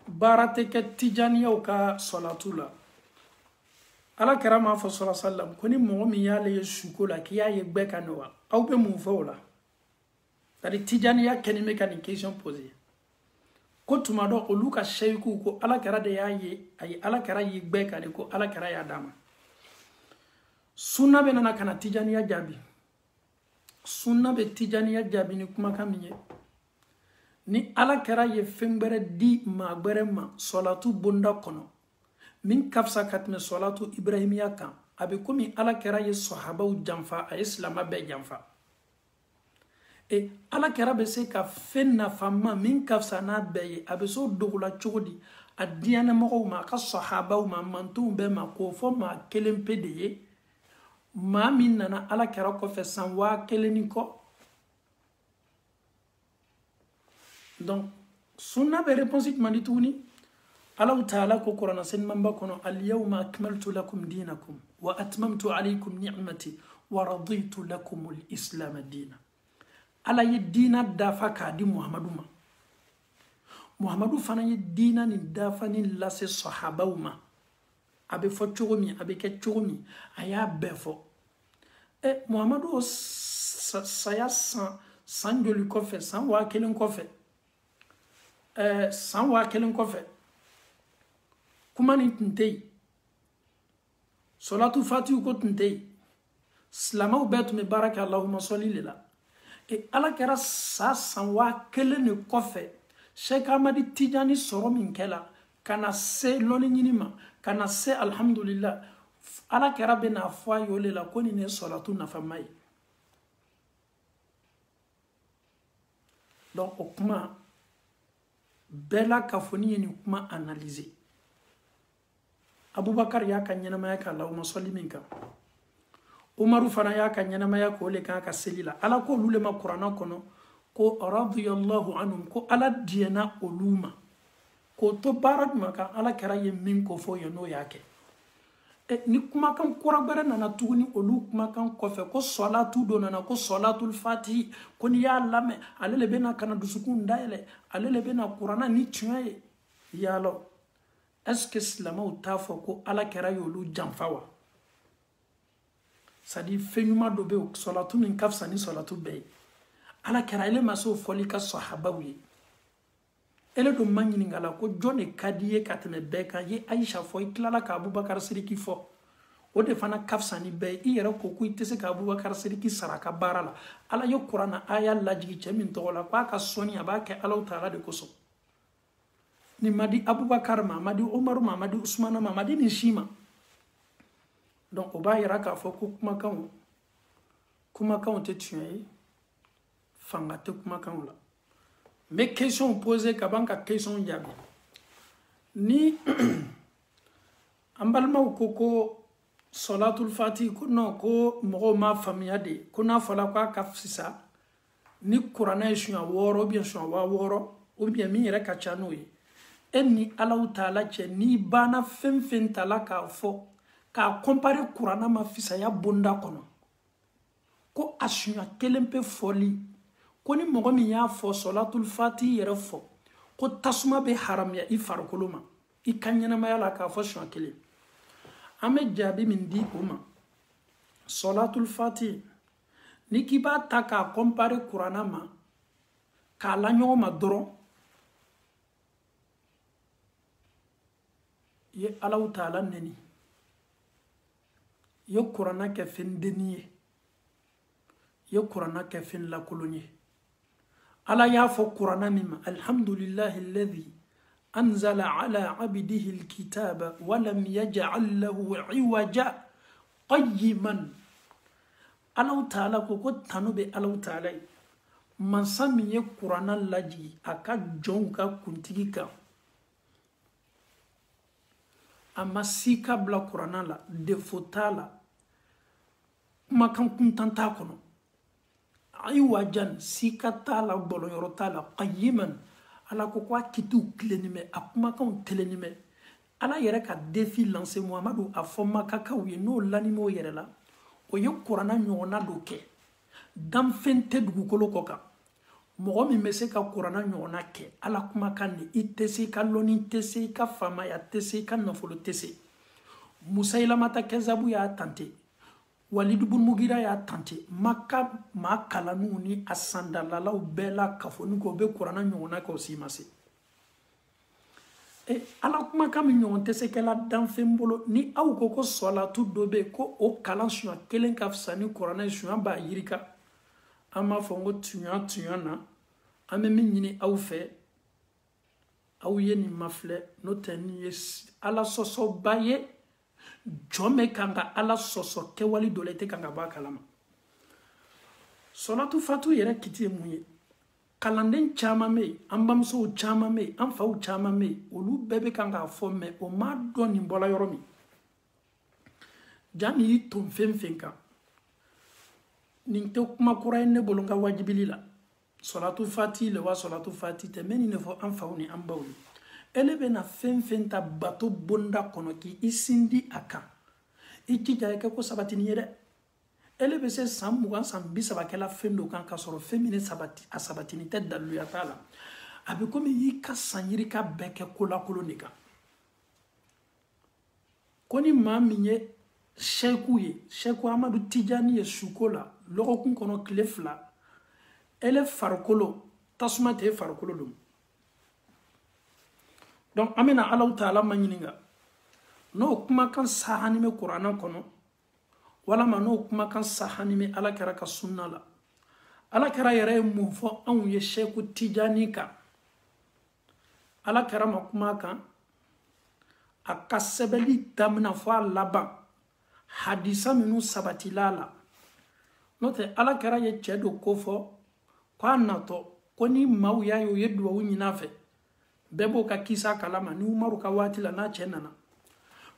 barate ke tijaniya ka salatula ala kira ma fo sallallahu alaihi wasallam koni mo mi yale yesuko la ki ya ye gbe kanowa aw be mu fo la tadi tijani ya keni me kan question poser ko tuma do ko luka sheyku ko ala kira de ya ye ay ala kira ye gbe kan ko ala kira ya dama sunna be nana kana tijani ya jabi sunna be tijani ya jabi ni kuma kaminye ni ala kira ye fembere di ma gbere ma salatu bonda kono min kafsa katme salatu ibrahimiya kan abe komi ala kera ye sahabaw janfa a islama be janfa e ala kera be se ka fenna famma min kafsa na be abe so dogula chogodi adiyana mo ma ka sahabaw ma mantu be ma ko fo ma kelen pede ma min nana ala kera ko fe sanwa keleni ko donc sunna be réponse manituni الله تعالى كقرآن سن من بكون اليوم أكملت لكم دينكم وأتممت عليكم نعمتي ورضيت لكم الإسلام دينا على يدينا دافع كادي محمد فانا يدينا ندافع نلاس الصحابة وما أبي فتشومي أبي كتشومي أيا بفو محمد سيا سانجولي كوفي سان واكلين كوفي سان واكلين كوفي kumani tintei salatu fatihu ko tintei slama betu me baraka allahumma salli lila e ala kera sa sanwa kele ne kofe Sheikh Ahmadi Tijani soro min kela kana se loni nyinima kana se alhamdulillah ala kera be na fwa yole la koni ne salatu na famai donc o kuma bela kafoni ni kuma analyser Abubakar y'a ka ɲɛnamaya k'a la o ma sɔli min kan. Umaru fana y'a ka ɲɛnamaya k'o le kan ka seli la. Ala ko olu le ma kuranna kɔnɔ ko radiyallahu anhum ko Ala diɲɛna olu ma. K'o to baara jumɛn kan Ala kɛra ye min ko fɔ ye n'o y'a kɛ. Ni kumakan kura wɛrɛ nana tuguni olu kumakan kɔfɛ ko sɔlatu dɔ nana ko sɔlatul fatihi ko n'i y'a lamɛn ale le bɛna kana dusukun dayɛlɛ ale le bɛna kuranna ni tiɲɛ ye. Yala est-ce que silamɛw t'a fɔ ko Ala kɛra y'olu janfa wa? C'est à dire fɛn ɲuman dɔ bɛ yen sɔlatu min ka fisa ni sɔlatu bɛɛ ye. Ala kɛra ele ma se o fɔli ka sahabaw ye. Ele dun ma ɲininka la ko jɔn de ka di ye ka tɛmɛ bɛɛ kan ye Ayisa fɔ i tilala ka Abubakar Sidiki fɔ o de fana ka fisa ni bɛɛ ye i yɛrɛ ko ko i tɛ se ka Abubakar Sidiki sara a ka baara la. Ala ye kuranna aya lajigi cɛ min tɔgɔ la k'a ka sɔnni a b'a kɛ Alahu Taala de kosɔn. Ni ma di Abubakar ma, ma di Umaru ma, ma di Usmana ma, ma di nin si ma. Donc o b'a yira k'a fɔ ko kumakanw tɛ tiɲɛ ye fanga tɛ kumakanw la. Mais question posée ka ban ka question jaabi. Ni an balimaw ko solatul fati ko non ko mɔgɔw ma faamuya de ko n'a fɔla k'a ka fisa ni kuranɛ ye siɲɛ 6 ou bien siɲɛ 6000 ou bien min yɛrɛ ka ca n'o ye. E ni Alahu Taala cɛ n'i banna fɛn fɛn ta la k'a fɔ k'a comparer kuranɛ ma fisaya bonda kɔnɔ ko a siɲɛ 1 pe fɔli ko ni mɔgɔ min y'a fɔ solatul fati yɛrɛ fɔ ko tasuma bɛ haramiya i farikolo ma i ka ɲɛnamaya la k'a fɔ siɲɛ 1. An bɛ jaabi min di o ma solatul fati ni k'i b'a ta k'a comparer kuranɛ ma k'a la ɲɔgɔn ma dɔrɔn i ye Alahu Taala nɛni i ye kuranɛ kɛ fɛn denni ye i ye kuranɛ kɛ fɛn lakolon ye. Ala y'a fɔ kuranɛ min ma alhamdulillahi alladhi anzala ala abdihi alkitaba walam yaj'al lahu iwaja qayyiman. Alahu Taala ko tanu bɛ Alahu Taala ye mansa min ye kuranɛ lajigi a ka jɔnw ka kuntigi kan a ma sika bila kuranɛ la défaut t'a la kumakan kuntan t'a kɔnɔ iwajan sika t'a la bɔlɔyɔrɔ t'a la qayyiman. Ala ko a kitiw tilennin bɛ a kumakanw tilennin bɛ. Ala yɛrɛ ka défi lancé Muhamadu a fɔ makakaw ye n'o lanim'o yɛrɛ la o ye kuranɛ ɲɔgɔnna dɔ kɛ danfɛn tɛ dugukolo kɔ kan mɔgɔ min bɛ se ka kuranɛ ɲɔgɔnna kɛ Ala kumakan de i tɛ se i ka lɔnni tɛ se i ka faamaya tɛ se i ka nafolo tɛ se. Musailamata Kɛzabu y'a tante Walidu bun Mugira y'a tante Maka maa kalaniw ni a sandalalaw bɛɛ la kafoni ko bɛ kuranɛ ɲɔgɔnna kɛ o si ma se. Ala kumakan min ɲɔgɔn tɛ se kɛla danfɛn bolo ni aw ko sɔlatu dɔ bɛ yen ko o kalan siɲɛ 1 ka fisa ni kuranɛ siɲɛ b'a yirika an b'a fɔ ko tiɲɛ na an bɛ min ɲini aw fɛ aw ye nin mafilɛ n'o tɛ nin ye Ala sɔsɔba ye jɔn bɛ kan ka Ala sɔsɔ kɛwale dɔ la i tɛ kan ka bɔ a kalama. Sɔlatu fatu yɛrɛ kiti ye mun ye kalanden caman bɛ yen an bamusow caman bɛ yen an faw caman bɛ yen olu bɛɛ bɛ kan k'a fɔ mɛ o ma dɔn nin bɔla yɔrɔ min jaa min y'i ton fɛn fɛn kan nin tɛ kuma kura ye ne bolo n ka wajibili la sɔlatu fati le wa sɔlatu fati tɛ n bɛ nin de fɔ an faw ni an baw ye. Ele bɛna fɛn fɛn ta bato bonda kɔnɔ k'i sindi a kan i jija i kɛ ko sabatini ye dɛ. Ele bɛ se san 20 san 30 kɛla fɛn dɔ kan ka sɔrɔ fɛn min a sabatini tɛ daluya t'a la a bɛ komi i ka san yirika bɛɛ kɛ kolakolon de kan. Ko ni maa min ye sɛyiku ye sɛyiku Amadu Tijani ye suko la lɔgɔkun kɔnɔ tile 2 ele farikolo tasuma tɛ farikolo don. Donc an bɛna Alahu Taala ma ɲininka n'o kumakan sahani bɛ kuranɛ kɔnɔ walama n'o kumakan sahani bɛ Alakira ka sunna la. Alakira yɛrɛ ye mun fɔ anw ye sɛyiku Tijani kan Alakira ma kuma kan a ka sɛbɛnni daminɛ fɔ a laban hadisa minnu sabatila la n'o tɛ Alakira ye cɛ dɔ ko fɔ k'a natɔ ko ni maaw y'a ye u ye duwawu ɲini a fɛ bɛɛ b'o ka kisa kalama ni Umaru ka waati la n'a cɛ nana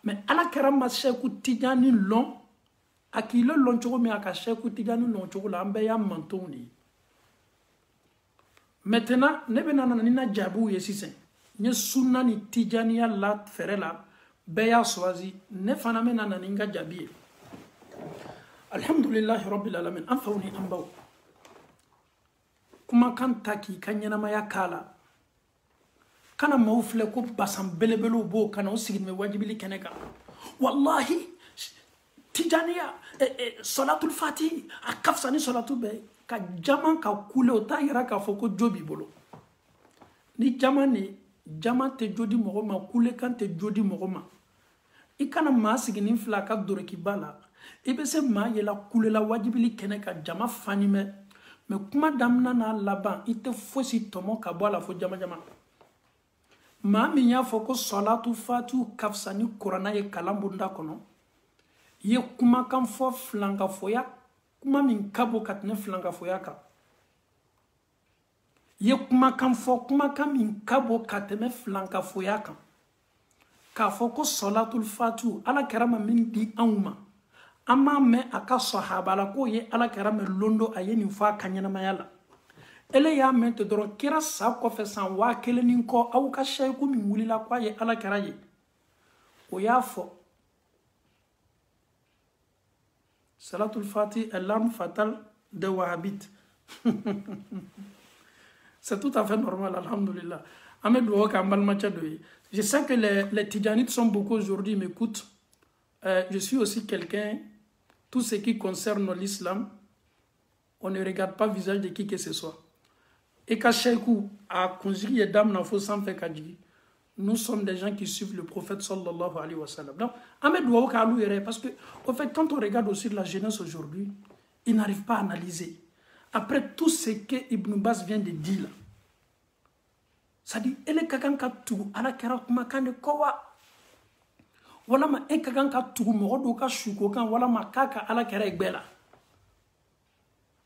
mais ala kɛra ma Seku Tijani lɔn a k'i le lɔn cogo min a ka Seku Tijani lɔn cogo la an bɛɛ y'a mantonw de ye maintenant ne bɛ na ni na jaabiw ye sisan n ye sunna ni Tijaniya la fɛrɛ la bɛɛ y'a choisi ne fana bɛ na ni n ka jaabi ye alhamdulillahi rabbil alamin an faw ni an baw kumakan ta k'i ka ɲɛnamaya k'a la kana maaw filɛ ko basan belebelew b'o kana o sigilen bɛ wajibili kɛnɛ kan wallahi Tijaniya salatul fati a ka fisa ni salatu bɛɛ ka jama ka kule o t'a yira k'a fɔ ko jo b'i bolo ni jama tɛ jo di mɔgɔ ma kule kan tɛ jo di mɔgɔ ma i kana maa siginin fila ka dorokiba la i bɛ se maa yela kulela wajibili kɛnɛ ka jama fani mɛ mais kuma damina n'a laban i tɛ fosi tɔmɔ ka bɔ a la fo jama jama maa min y'a fɔ ko salatu fatiw ka fisa ni kuranna ye kalan bonda kɔnɔ i ye kumakan fɔ filankafoya kuma min ka bon ka tɛmɛ filankafoya kan i ye kumakan fɔ kumakan min ka bon ka tɛmɛ filankafoya kan k'a fɔ ko salatul fatiw ala kɛra ma min di anw ma an m'a mɛn a ka sahaba la k'o ye ala kɛra mɛn londo a ye nin fɔ a ka ɲɛnamaya la ele y'a mɛn ten dɔrɔn kira sa kɔfɛ san 1000 ni kɔ aw ka seyiku min wulila k'a ye ala kɛra ye o y'a fɔ salatul fati est l'arme fatale des wahhabites c'est tout à fait normal alhamdulillah an bɛ dugawu kɛ an balimacɛ dɔ ye je sais que les Tidjanites sont beaucoup aujourd'hui m'écoutent je suis aussi quelqu'un tout ce qui concerne l'islam on ne regarde pas le visage de qui que ce soit et ka seyiku a kunsigi ye damina fo sanfɛ ka jigin nous sommes des gens qui suivent le prophète sallallahu alayhi wa sallam. Donc, parce que, au fait, quand on regarde aussi la jeunesse aujourd'hui, ils n'arrivent pas à analyser. Après tout ce que Ibn Baz vient de dire là, ça dit, elle est quelqu'un qui a tout, à la kera kuma kande kowa. Wala ma e quelqu'un qui a tout, morodo ka shuko kan, wala ma kaka à la kera ekbela.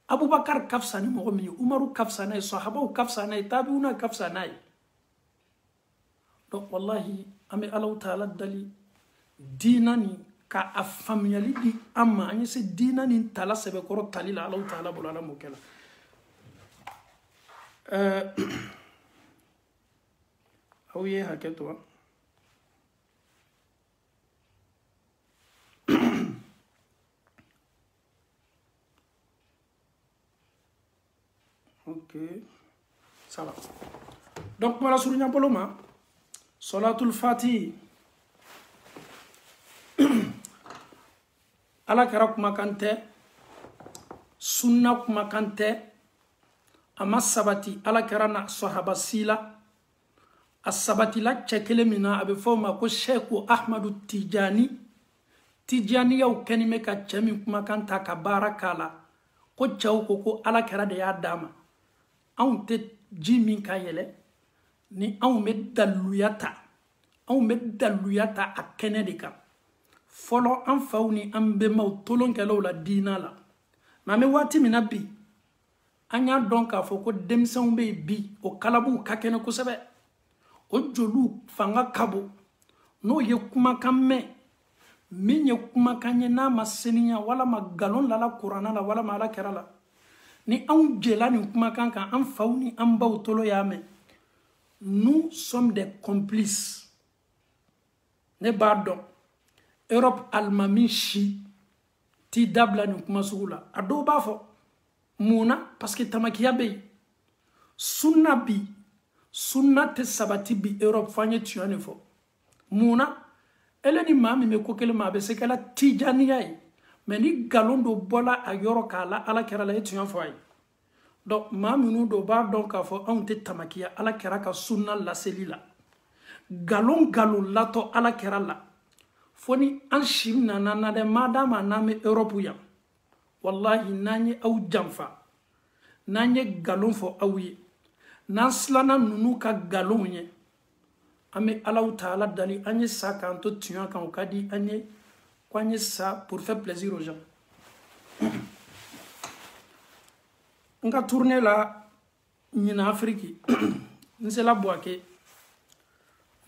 Abu Bakar kafsani moromi, Umaru kafsanaï, Sahabou kafsanaï, Tabiuna kafsanaï. Donc, wallahi, ame Allah Ta'ala dali dinani ka a familiali di amma anye se dinani tala sebe koro tali la Allah Ta'ala bolala mokela. Aouye haketo. Ok. Ça va. Donc, voilà sur une poloma. Salatul Fati ala kɛra kumakan tɛ sunna kumakan tɛ a ma sabati ala kɛra na sahaba si la a sabatila cɛ kelen min na a bɛ fɔ o ma ko Seku Ahmadu Tijani Tijaniyaw kɛlen bɛ ka cɛ min kumakan ta ka baara k'a la ko cɛw ko ala kɛra de y'a d'a ma anw tɛ ji min ka yɛlɛ ni anw bɛ daluya ta a kɛnɛ de kan fɔlɔ an faw ni an bɛnbaw tolonkɛlaw la diina la mais an bɛ waati min na bi an y'a dɔn k'a fɔ ko denmisɛnw bɛ yen bi o kalabuw ka kɛnɛ kosɛbɛ o joliw fanga ka bon n'o ye kumakan mɛn min ye kumakan ye n'a ma seniya walama galon lala kuranna la walama ala kɛra la ni anw jɛla nin kumakan kan an faw ni an baw tolo y'a mɛn nous sommes des complices ne b'a dɔn Europe alimami si t'i dabila nin kuma sugu la a dɔw b'a fɔ mun na parce que tamakiya bɛ yen sunna bi sunna tɛ sabati bi Europe f'an ye tiɲɛ de fɔ mun na ele ni maa min bɛ ko kelen ma a bɛ se kɛla Tijaniya ye mais ni galon dɔ bɔla a yɔrɔ k'a la ala kɛra la e tiɲɛ fɔ a ye donc maa minnu dɔ b'a dɔn k'a fɔ anw tɛ tamakiya ala kɛra ka sunna laseli la galon latɔ ala kɛra la fo ni an si nana na dɛ madama n'an bɛ Europe yan wallahi n'an ye aw janfa n'an ye galon fɔ aw ye n'an silanna ninnu ka galonw ye an bɛ Alahu Ta'ala dali an ye sa k'an to tiɲɛ kan o ka di an ye ko an ye sa pour faire plaisir aux gens n ka tournée la ɲina Afiriki n sela Buwake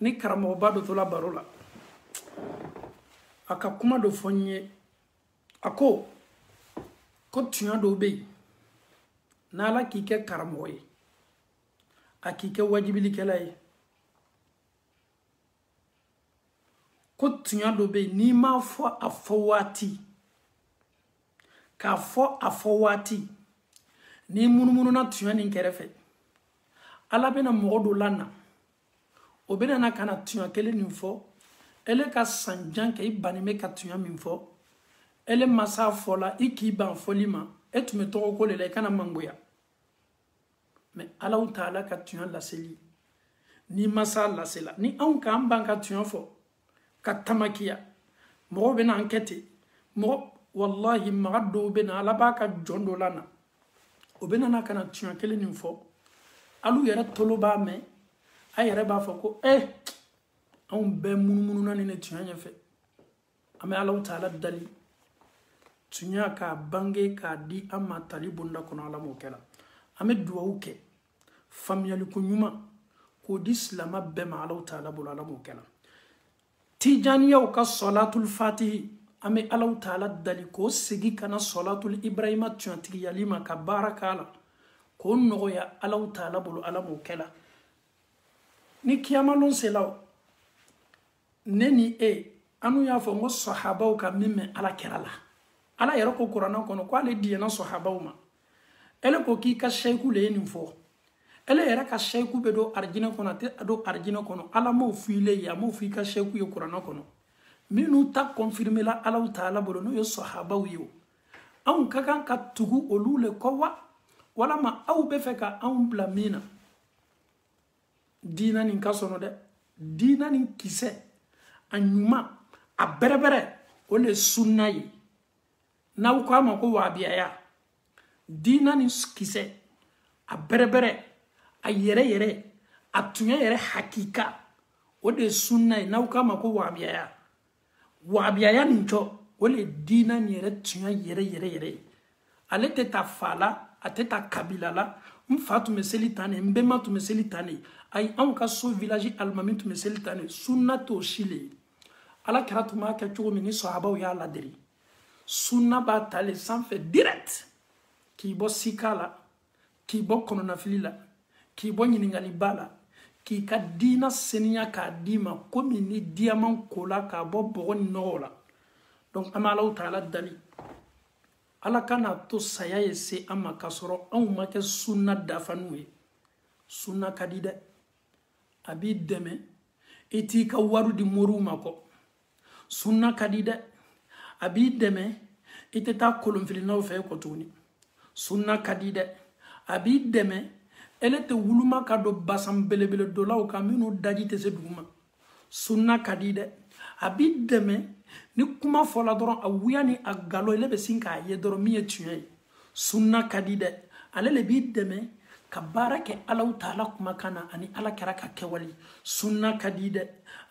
ni karamɔgɔba dɔ tola baro la aka kuma do fonye ako ko tuya do be nala kike karamoye akike wajibili kelaye ko tuya do be ni ma fo afowati ka fo afowati ni munumunu na tuya nin kerefe ala bena modo lana o bena na kana tuya kele nin fo ele ka sanjan ke ibani me ka tuya min fo ele masa fola iki ban folima etume to ko le kana mangoya mais ala taala ka tuya laseli ni masa lasela ni an ka ban ka tuya fo ka tamakiya mo bena enquête mo wallahi magado bena ala ba ka jondo lana o bena na kana tuya kele nin fo alu yere toloba me ayere ba fo ko on be munumunu na ne tuya nya fe ame ala taala dali tuya ka bange ka di amma talibunda kono ala mo kala ame duwa uke famiyali ko nyuma ko di islama be ma ala taala bul ala mo kala tijaniya ka salatul fatih ame ala taala dali ko sigi kana salatul ibrahima tuya tigiyalima ka barakala ko noya ala taala bul ala mo kala ni kiyama lon selaw neni anu ya fo ngo sahabaw ka mimme ala kerala ala yero ko qur'an kono ko ale diena sahabaw ma ele ko ki ka sheikhu le ni fo ele yera ka sheikhu be do arjina kono te do arjina kono ala mo fiile ya mo fi ka sheikhu yo qur'an kono minu ta confirmer la ala taala bolo no yo sahabaw yo an ka kan ka tugu olule ko wala ma aw be fe ka an blamina dina nin ka sono de dina nin kise anyuma a berebere o le sunna yi na ko ama ko wabiya ya dina nin kise a berebere a yere a tunya yere hakika o de sunna yi na ko ama ko wabiya ya nin cho o le dina ni yere tunya yere ale te ta fala ateta kabila la mfatu meseli tane mbema tu meseli tane ay an ka so village almami tu meseli tane sunna to shile ala karatu ma ka chugo mini sahaba ya la deri sunna ba tale sans fait direct ki bo sikala ki bo kono na filila ki bo nyini ngali bala ki ka dina seniya ka dima komi ni diamant kola ka bo bo nola donc amala taala dali ala kana to saya yese amma kasoro an ma ke sunna dafanu e sunna kadide abi deme eti ka waru di moru mako sunna kadide abi deme ite ta kolonfili no fe ko tuni sunna kadide abi deme elete wuluma ka do basam belebele do law ka minu daji te se duma sunna kadide abi deme ni kuma fola doron a wuyani a galo ile be sinka ye doron miye tuye sunna kadide ale le bi deme ka barake ala taala kuma kana ani ala kera ka kewali sunna kadide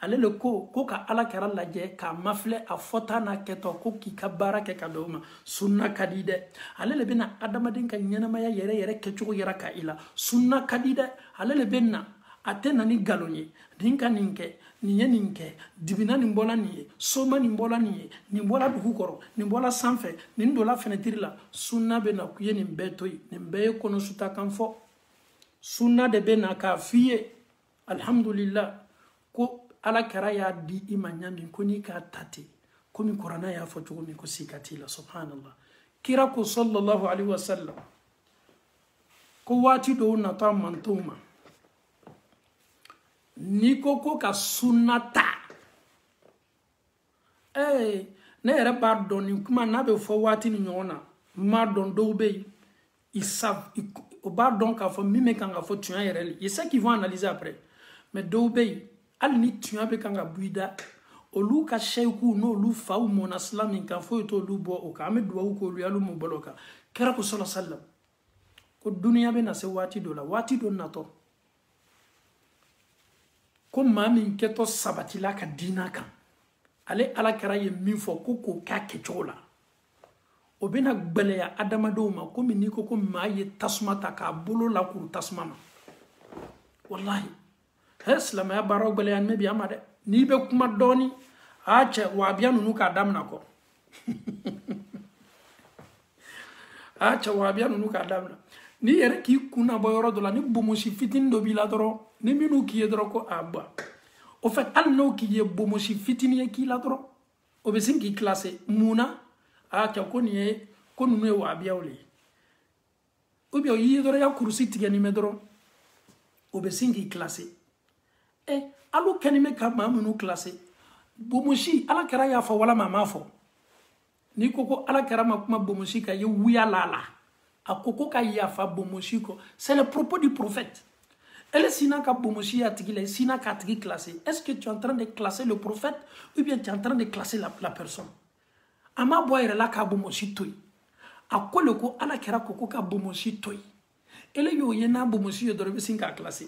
ale le ko ka ala kera laje ka mafle a fota na keto ko ki ka barake ka doma sunna kadide ale le bina adamadin ka nyenama ya yere kechugo yera ka ila sunna kadide ale le bina atena ni galonye dinka ninke niye ninke dibina nimbola niye soma nimbola niye nimbola dukukoro nimbola sanfe nindola fenetiri la sunna be na kuye nimbetoyi nimbe kono suta kanfo sunna de be na ka fiye alhamdulillah ko ala kara ya di imanyami ko ni ka tate ko mi qur'ana ya fo jogo mi ko sikati la subhanallah kira ko sallallahu alaihi wasallam ko wati do na ta mantuma niko ko ka sunnata ne yɛrɛ b'a dɔn nin kuma n'a bɛ fɔ waati ni ɲɔgɔn na m'a dɔn dɔw bɛ yen o b'a dɔn k'a fɔ min bɛ kan ka fɔ tunya yɛrɛ il sait qu'ils vont analyser après mais dɔw bɛ yen hali ni tunya bɛ kan ka bɔ i da olu ka seyiku n'olu faw mɔna sila min kan foyi t'olu bɔ o kan an bɛ dugawu k'olu ye hali m'u balo o kan kira ko sɔlɔ sallam ko duniya bɛ na se waati dɔ la waati dɔ natɔ ko maa min kɛtɔ sabatila ka diina kan ale ala kɛra ye min fɔ ko k'o k'a kɛcogo la o bɛna gbɛlɛya adamadenw ma komi n'i ko maa ye tasuma ta k'a bolo lakuru tasuma ma wallahi silamɛya baaraw gbɛlɛya mɛ bi an ma dɛ n'i bɛ kuma dɔɔni Ache wabia nunu ka damna ko. Ache wabia nunu ka damna. Ni yere ki kuna boyoro dola ni bomoshi fitin do bila doro ni minu ki yedro ko aba. Au fait al no ki ye bomoshi fitin ye ki la doro. O be sin ki classé muna ache ko ni ye ko nunu e wabia ole. O bi o yi doro ya kurusi tige ni medro. O be sin ki classé. Alu kenime ka mamunu classé. Bomoshi ala kera ya fa wala mama fo. Ni koko ala kera makuma bomoshi ka ye wuya lala. A koko ka ya fa bomoshi ko. C'est le propos du prophète. Elle sina ka bomoshi a tigi la sina ka tigi classé. Est-ce que tu es en train de classer le prophète ou bien tu es en train de classer la personne? Ama boire la ka bomoshi toy. A ko le ko ala kera koko ka bomoshi toy. Elle yo yena bomoshi yo dorobe sin ka classé.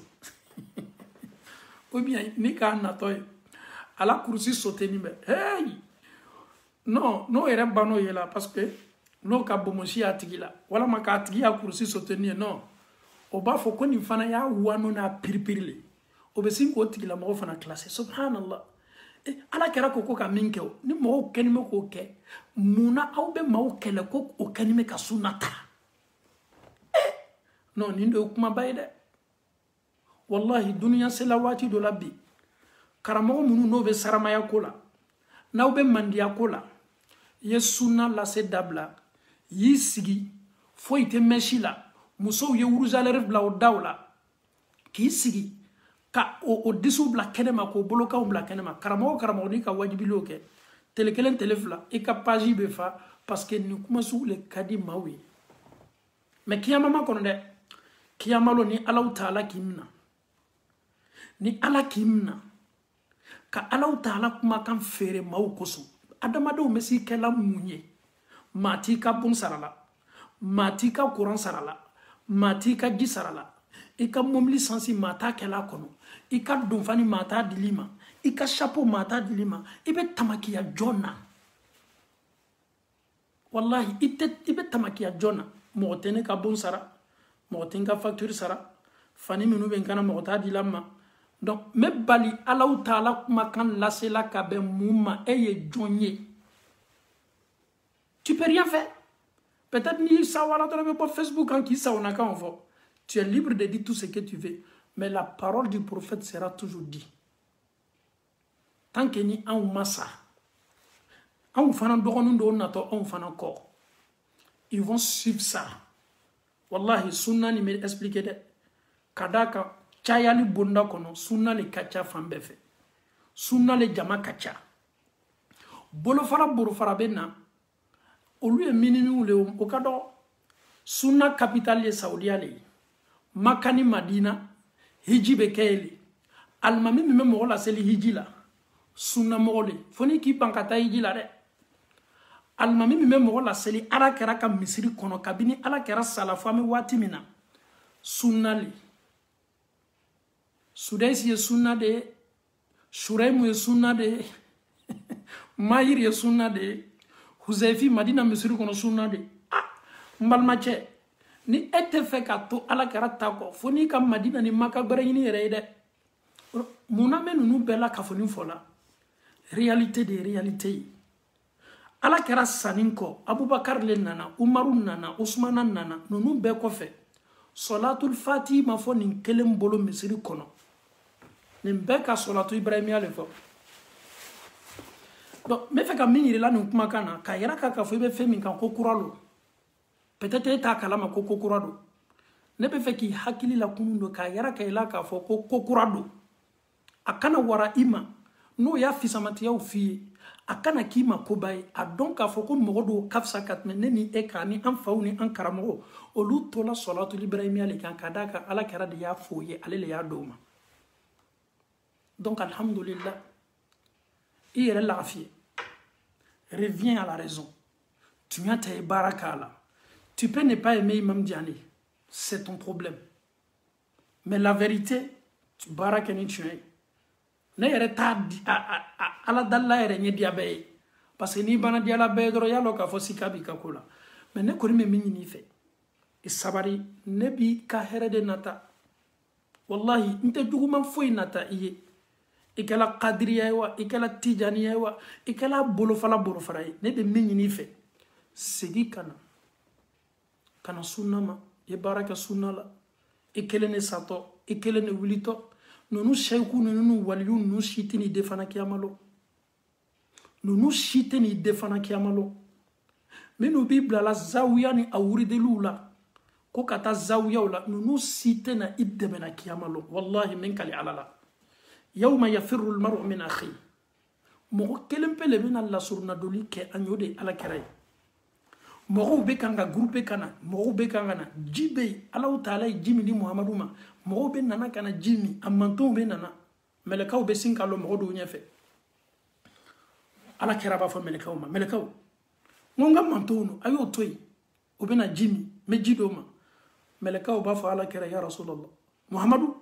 Ou bien ni ka natoy. Ala kursi sauté ni me. Hey! Non, non ere bano yela parce que no ka bomoshi atigila. Wala maka atigi ya kursi sauté ni non. Oba fo ko ni fana ya wano na pirpirle. Obesin ko tigila mo fana classé. Subhanallah. Ala kera koko ka minke ni mo kenime ko ke. Muna au be ma kele ko o kenime ka sunata. Non, ni ndo kuma bayde. Wallahi dunya c'est la wati de la bi. Karamo munu no be saramaya kola na be mandiya kola ye sunna la se dabla yi sigi fo ite meshila muso ye uruzale bla o dawla ki sigi ka o disu bla kenema ko boloka o bla kenema karamo ni ka wajibi loke telekelen telefla e ka page be fa parce que ni kuma su le kadi mawi me kiyama ma kono de kiyama lo ni Allah taala kimna ni ala kimna ka alaw taala kuma kan fere maw koso adamado mesi kala munye mati ka bon sarala mati ka courant sarala mati ka ji sarala e ka momli sensi mata kala kono e ka donfani mata dilima e ka chapeau mata dilima e be tamakiya jonna wallahi ibe tamakiya jonna mo tene ka bon sara mo ten ka facture sara fani minu ben kana mo ta dilama. Donc, me bali alaw taala kuma kan lasela ka be muma eye jonye. Tu peux rien faire. Peut-être ni ça wala to be Facebook kan ki ça on a kan fo. Tu es libre de dire tout ce que tu veux, mais la parole du prophète sera toujours dit. Tant que ni an massa. An fana dogonu do nato an fana ko. Ils vont suivre ça. Wallahi sunna ni me expliquer de kadaka chayali bunda kono sunna le kacha fambefe sunna le jama kacha bolo fara benna olu e minimi le o kado sunna capital le saudia le makani madina hiji be kele almami mi mo la seli hiji la sunna mole foni ki bankata hiji la de almami mi mo la seli ala kera ka misiri kono kabini ala kera sala fami wati mina sunna le Sudais ye sunna de Shuraimu ye sunna de Mahir ye sunna de Huzaifi Madina misiri kono sunna de mbalmache ni ete fe ka to ala karata ko foni ka Madina ni maka bare ni yere de muna menunu bela ka foni fola réalité de réalité ala kara saninko Abubakar le nana Umaru nana Usmana nana nunu be ko fe Salatul Fati ma foni kelem bolo misiri kono Nimbeka solatu Ibrahimia le fo. Donc, me fait ka miniri la nu kuma kana ka yara ka fo be fe min kan ko kuralo. Peut-être ta kalama ko kurado. Ne be fe ki hakili la kunundo ka yara ka ila ka fo ko kurado. Akana wara ima no ya fisamati ya ufi akana kima ko bay a donc ka fo ko mogodo kafsa katme neni e kani an fawni an karamo o lu tola salatu Ibrahimia le kan kadaka ala kara de ya foye ale le ya doma. Donc, alhamdulillah, il est là. Reviens à la raison. Tu as tes barakala. Tu peux ne pas aimer Imam Diané. C'est ton problème. Mais la vérité, tu barakani tu es. Ne yere ta ala dalla yere nye diabe. Parce que ni bana diala bedro yalo ka fosi kabi kakola. Mais ne kori me minni fe. E sabari ne bi ka herede nata. Wallahi, nte duguma foi nata iye. i kɛla kadiriya ye wa i kɛla tijaniya ye wa i kɛla bolofala ye ne bɛ min ɲini i fɛ segi kana sunna ma i baara kɛ sunna la i kelen ne satɔ i kelen ne wulitɔ nunu sheku nunu waliyu nunu si tɛ ni de fana kiyama lo nunu si tɛ ni de fana kiyama lo minnu b'i bilala zawiya ni a wurideliw la ko ka taa zawiyaw la nunu si tɛ na i dɛmɛna kiyama lo wallahi min kali ala la yawma yafirru almar'u min akhi mɔgɔ kelen pe le bɛna lasuruna doli kɛ an y'o de ala kɛra ye mɔgɔw bɛ kan ka groupe kana mɔgɔw bɛ kan ka na ji bɛ yen alaw taala ye ji min di muhamadu ma mɔgɔw bɛ nana ka na ji min a mantonw bɛ nana mɛlɛkaw bɛ sin ka lɔ mɔgɔ dɔw ɲɛfɛ ala kɛra b'a fɔ mɛlɛkaw ma mɛlɛkaw n ko n ka mantonw no a y'o to yen o bɛ na ji min n bɛ ji dɔw ma mɛlɛkaw b'a fɔ ala kɛra ya rasulallah muhamadu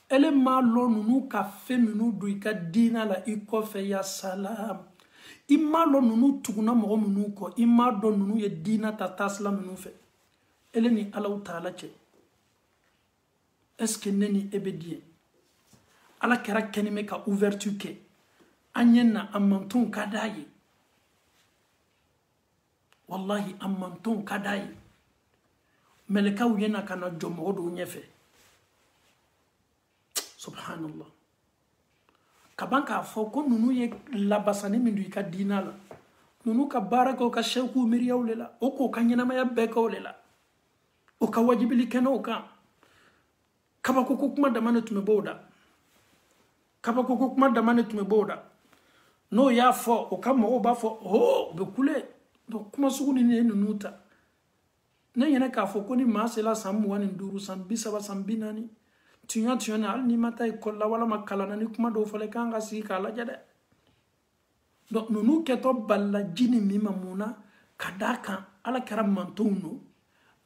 ele m'a lɔn ninnu ka fɛn minnu don i ka diina la i kɔfɛ ya salam i m'a lɔn ninnu tuguna mɔgɔ minnu kɔ i m'a dɔn ninnu ye diina ta taasila minnu fɛ ele ni alaw taala cɛ est ce que ne ni e bɛ diɲɛ ala kɛra kɛnɛ mɛ ka ouverture kɛ an ɲɛ na a mantonw ka d'a ye wallahi a mantonw ka d'a ye mɛlɛkaw ye na ka na jɔ mɔgɔ dɔw ɲɛfɛ subhanallah kaban k'a fɔ ko ninnu ye labasani min don i ka diina la ninnu ka baara kɛ o ka sheku miiriyaw le la o k'o ka ɲɛnamaya bɛɛ kɛ o le la o ka wajibili kɛnɛw kan kabakoko kuma dama ne tun bɛ b'o da kabakoko kuma dama ne tun bɛ b'o da n'o y'a fɔ o ka mɔgɔw b'a fɔ o bɛ kule donc kuma sugu ni ne ninnu ta ne ɲɛnɛ k'a fɔ ko ni maa sela san 25 san 30 san 40 tuɲa na hali n'i ma taa ekɔli la walama kalan na ni kuma dɔw fɔla i kan ka sigi k'a lajɛ dɛ donc ninnu kɛtɔ balila ji ni min ma mun na ka d'a kan ala kɛra mantonw no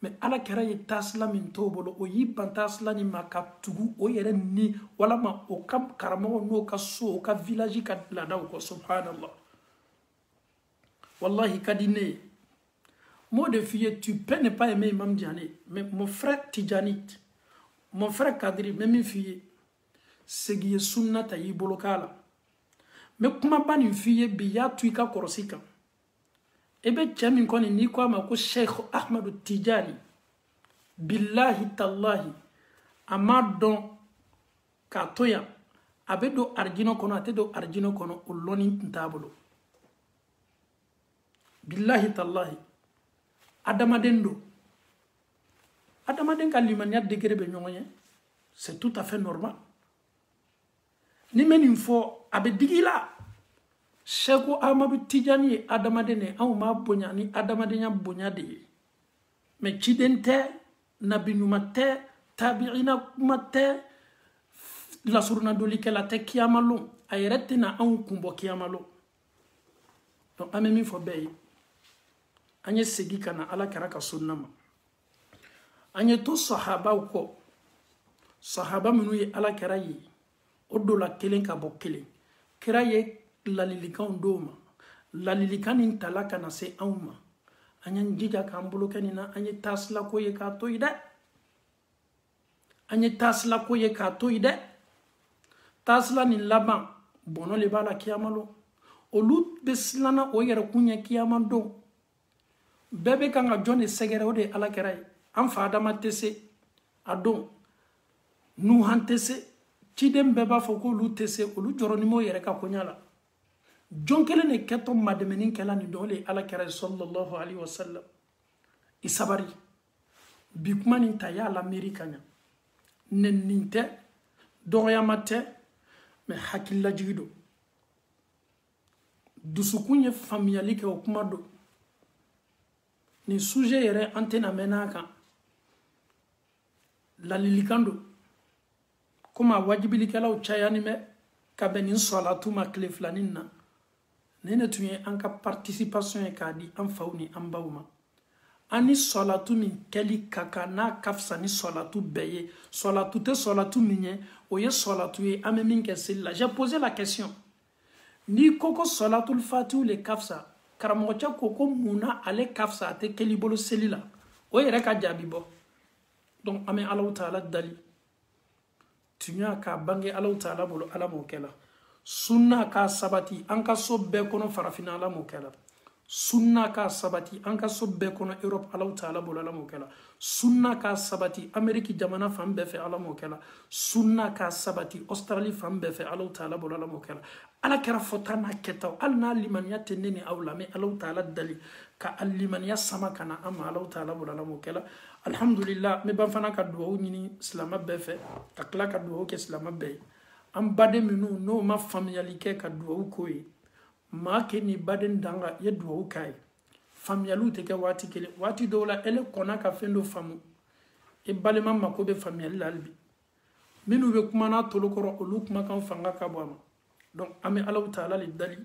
mais ala kɛra ye taasila min t'o bolo o y'i ban taasila ni ma ka tugu o yɛrɛ ni walama o ka karamɔgɔ n'o ka so o ka village ka laadaw kɔ subhanallah wallahi ka di ne ye m'o de f'i ye tu peux ne pas aimer Imam Diané mais mon frère Tidjani mon frère Kadiri mɛ min f'i ye segi ye sunna ta y'i bolo k'a la mɛ kumaba nin f'i ye bi y'a to i ka kɔlɔsi kan i bɛ cɛ min kɔni n'i ko a ma ko Sheikh Ahmadu Tijani billahi tallahi a m'a dɔn k'a to yan a bɛ don arijinɛ kɔnɔ a tɛ don arijinɛ kɔnɔ o lɔnni tun t'a bolo billahi tallahi adamaden don adamaden ka limaniya degré bɛ ɲɔgɔn ye c'est tout à fait normal ni mɛ nin fɔ a bɛ digi la Sheikh Ahmadu Tijani ye adamaden de anw m'a bonya ni adamadenya bonya de ye mɛ ciden tɛ nabi ɲuman tɛ tabiina kuma tɛ lasurunadolikɛla tɛ kiyama lon a yɛrɛ tɛna anw kun bɔ kiyama lon donc an bɛ min fɔ bɛɛ ye an ye segi ka na ala kɛra ka sunna ma an ye to sahabaw kɔ sahaba minnu ye ala kɛra ye o dola kelen ka bɔ kelen kira ye lalilikanw d'o ma lalilikan nin tala ka na se anw ma an y'an jija k'an bolo kɛ nin na an ye taasila ko ye k'a to yi dɛ an ye taasila ko ye k'a to yi dɛ taasila nin laban bɔnɔ le b'a la kiyama lo olu bɛ silanna o yɛrɛkun ɲɛ kiyama don bɛɛ bɛ kan ka jɔn de sɛgɛrɛ o de ye ala kɛra ye an fa adama tɛ se a don nuhan tɛ se ciden bɛɛ b'a fɔ k'olu tɛ se olu jɔrɔ ni m'o yɛrɛ ka koɲa la jɔn kelen de kɛtɔ madɛmɛni kɛla nin dɔn o de ye ala kɛra ye sallallahu alaihi wasallam i sabari bi kuma nin ta y'a la miiri ka ɲa nɛninin tɛ dɔgɔyama tɛ mɛ hakililajigi don dusukun ye faamuyali kɛ o kuma don nin sujet yɛrɛ an tɛna mɛn n'a kan lalilikan don komi a wajibilikɛlaw cayani mɛ ka bɛn nin sɔlatu ma tile filanin na nin de tun ye an ka participation ye k'a di an faw ni an baw ma an ni sɔlatu min kɛli ka kan n'a ka fisa ni sɔlatu bɛɛ ye sɔlatu tɛ sɔlatu min ye o ye sɔlatu ye an bɛ min kɛ seli la j'ai posé la question n'i ko ko sɔlatul fatihu le ka fisa karamɔgɔcɛ ko ko munna ale ka fisa a tɛ kɛli bolo seli la o yɛrɛ ka jaabi bɔ donc an bɛ alaw taala dali tuɲa k'a bange alaw taala bolo ala m'o kɛ la sunna ka sabati an ka so bɛɛ kɔnɔ farafina ala m'o kɛla sunna ka sabati an ka so bɛɛ kɔnɔ Europe ala taala bolo ala m'o kɛla sunna ka sabati Ameriki jamana fan bɛɛ fɛ ala m'o kɛla sunna ka sabati Australie fan bɛɛ fɛ ala taala bolo ala m'o kɛla ala kɛra fɔta n'a kɛtaw hali n'a limaniya tɛ ne ni aw la mɛ ala taala dali ka a limaniya sama kana an ma ala taala bolo ala m'o kɛla alhamdulillah me ban fana ka duwawu ɲini silama bɛɛ fɛ ka tila ka duwawu kɛ silama bɛɛ ye an baden minnu n'o ma faamuyali kɛ ka duwawu k'o ye maa kɛ ni baden danga ye duwawu k'a ye faamuyaliw tɛ kɛ waati kelen waati dɔw la ele kɔnna ka fɛn dɔ faamu e balima mako bɛ faamuyali la hali bi minnu bɛ kuma n'a tolo kɔrɔ olu kumakan fanga ka bɔ a ma donc an bɛ alaw taala le dali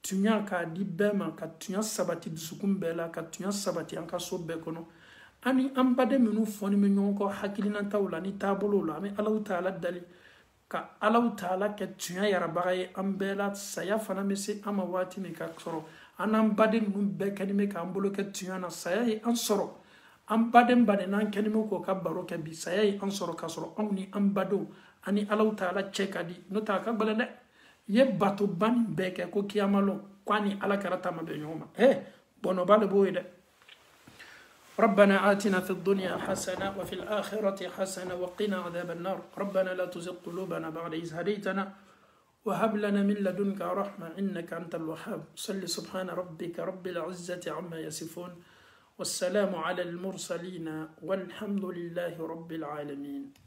tunya k'a di bɛɛ ma ka tunya sabati dusukun bɛɛ la ka tunya sabati an ka so bɛɛ kɔnɔ ani an baden minnu fɔni bɛ ɲɔgɔn kɔ hakilinataw la ni taabolow la an bɛ alaw taala dali ka alaw taala kɛ tunya yarabaga ye an bɛɛ la saya fana bɛ se an ma waati min ka sɔrɔ an n'an baden ninnu bɛɛ kɛlen bɛ k'an bolo kɛ tunya na saya ye an sɔrɔ an baden n'an kɛlen bɛ k'o ka baro kɛ bi saya ye an sɔrɔ ka sɔrɔ anw ni an badenw ani alaw taala cɛ ka di n'o tɛ a ka gɛlɛn dɛ ye bato ba nin bɛɛ kɛ ko kiyama lon k'a ni ala kɛra ta ma bɛn ɲɔgɔn ma bɔnɔba le b'o ye dɛ ربنا آتنا في الدنيا حسنة وفي الآخرة حسنة وقنا عذاب النار ربنا لا تزغ قلوبنا بعد إذ هديتنا وهب لنا من لدنك رحمة إنك أنت الوهاب صل سبحان ربك رب العزة عما يصفون والسلام على المرسلين والحمد لله رب العالمين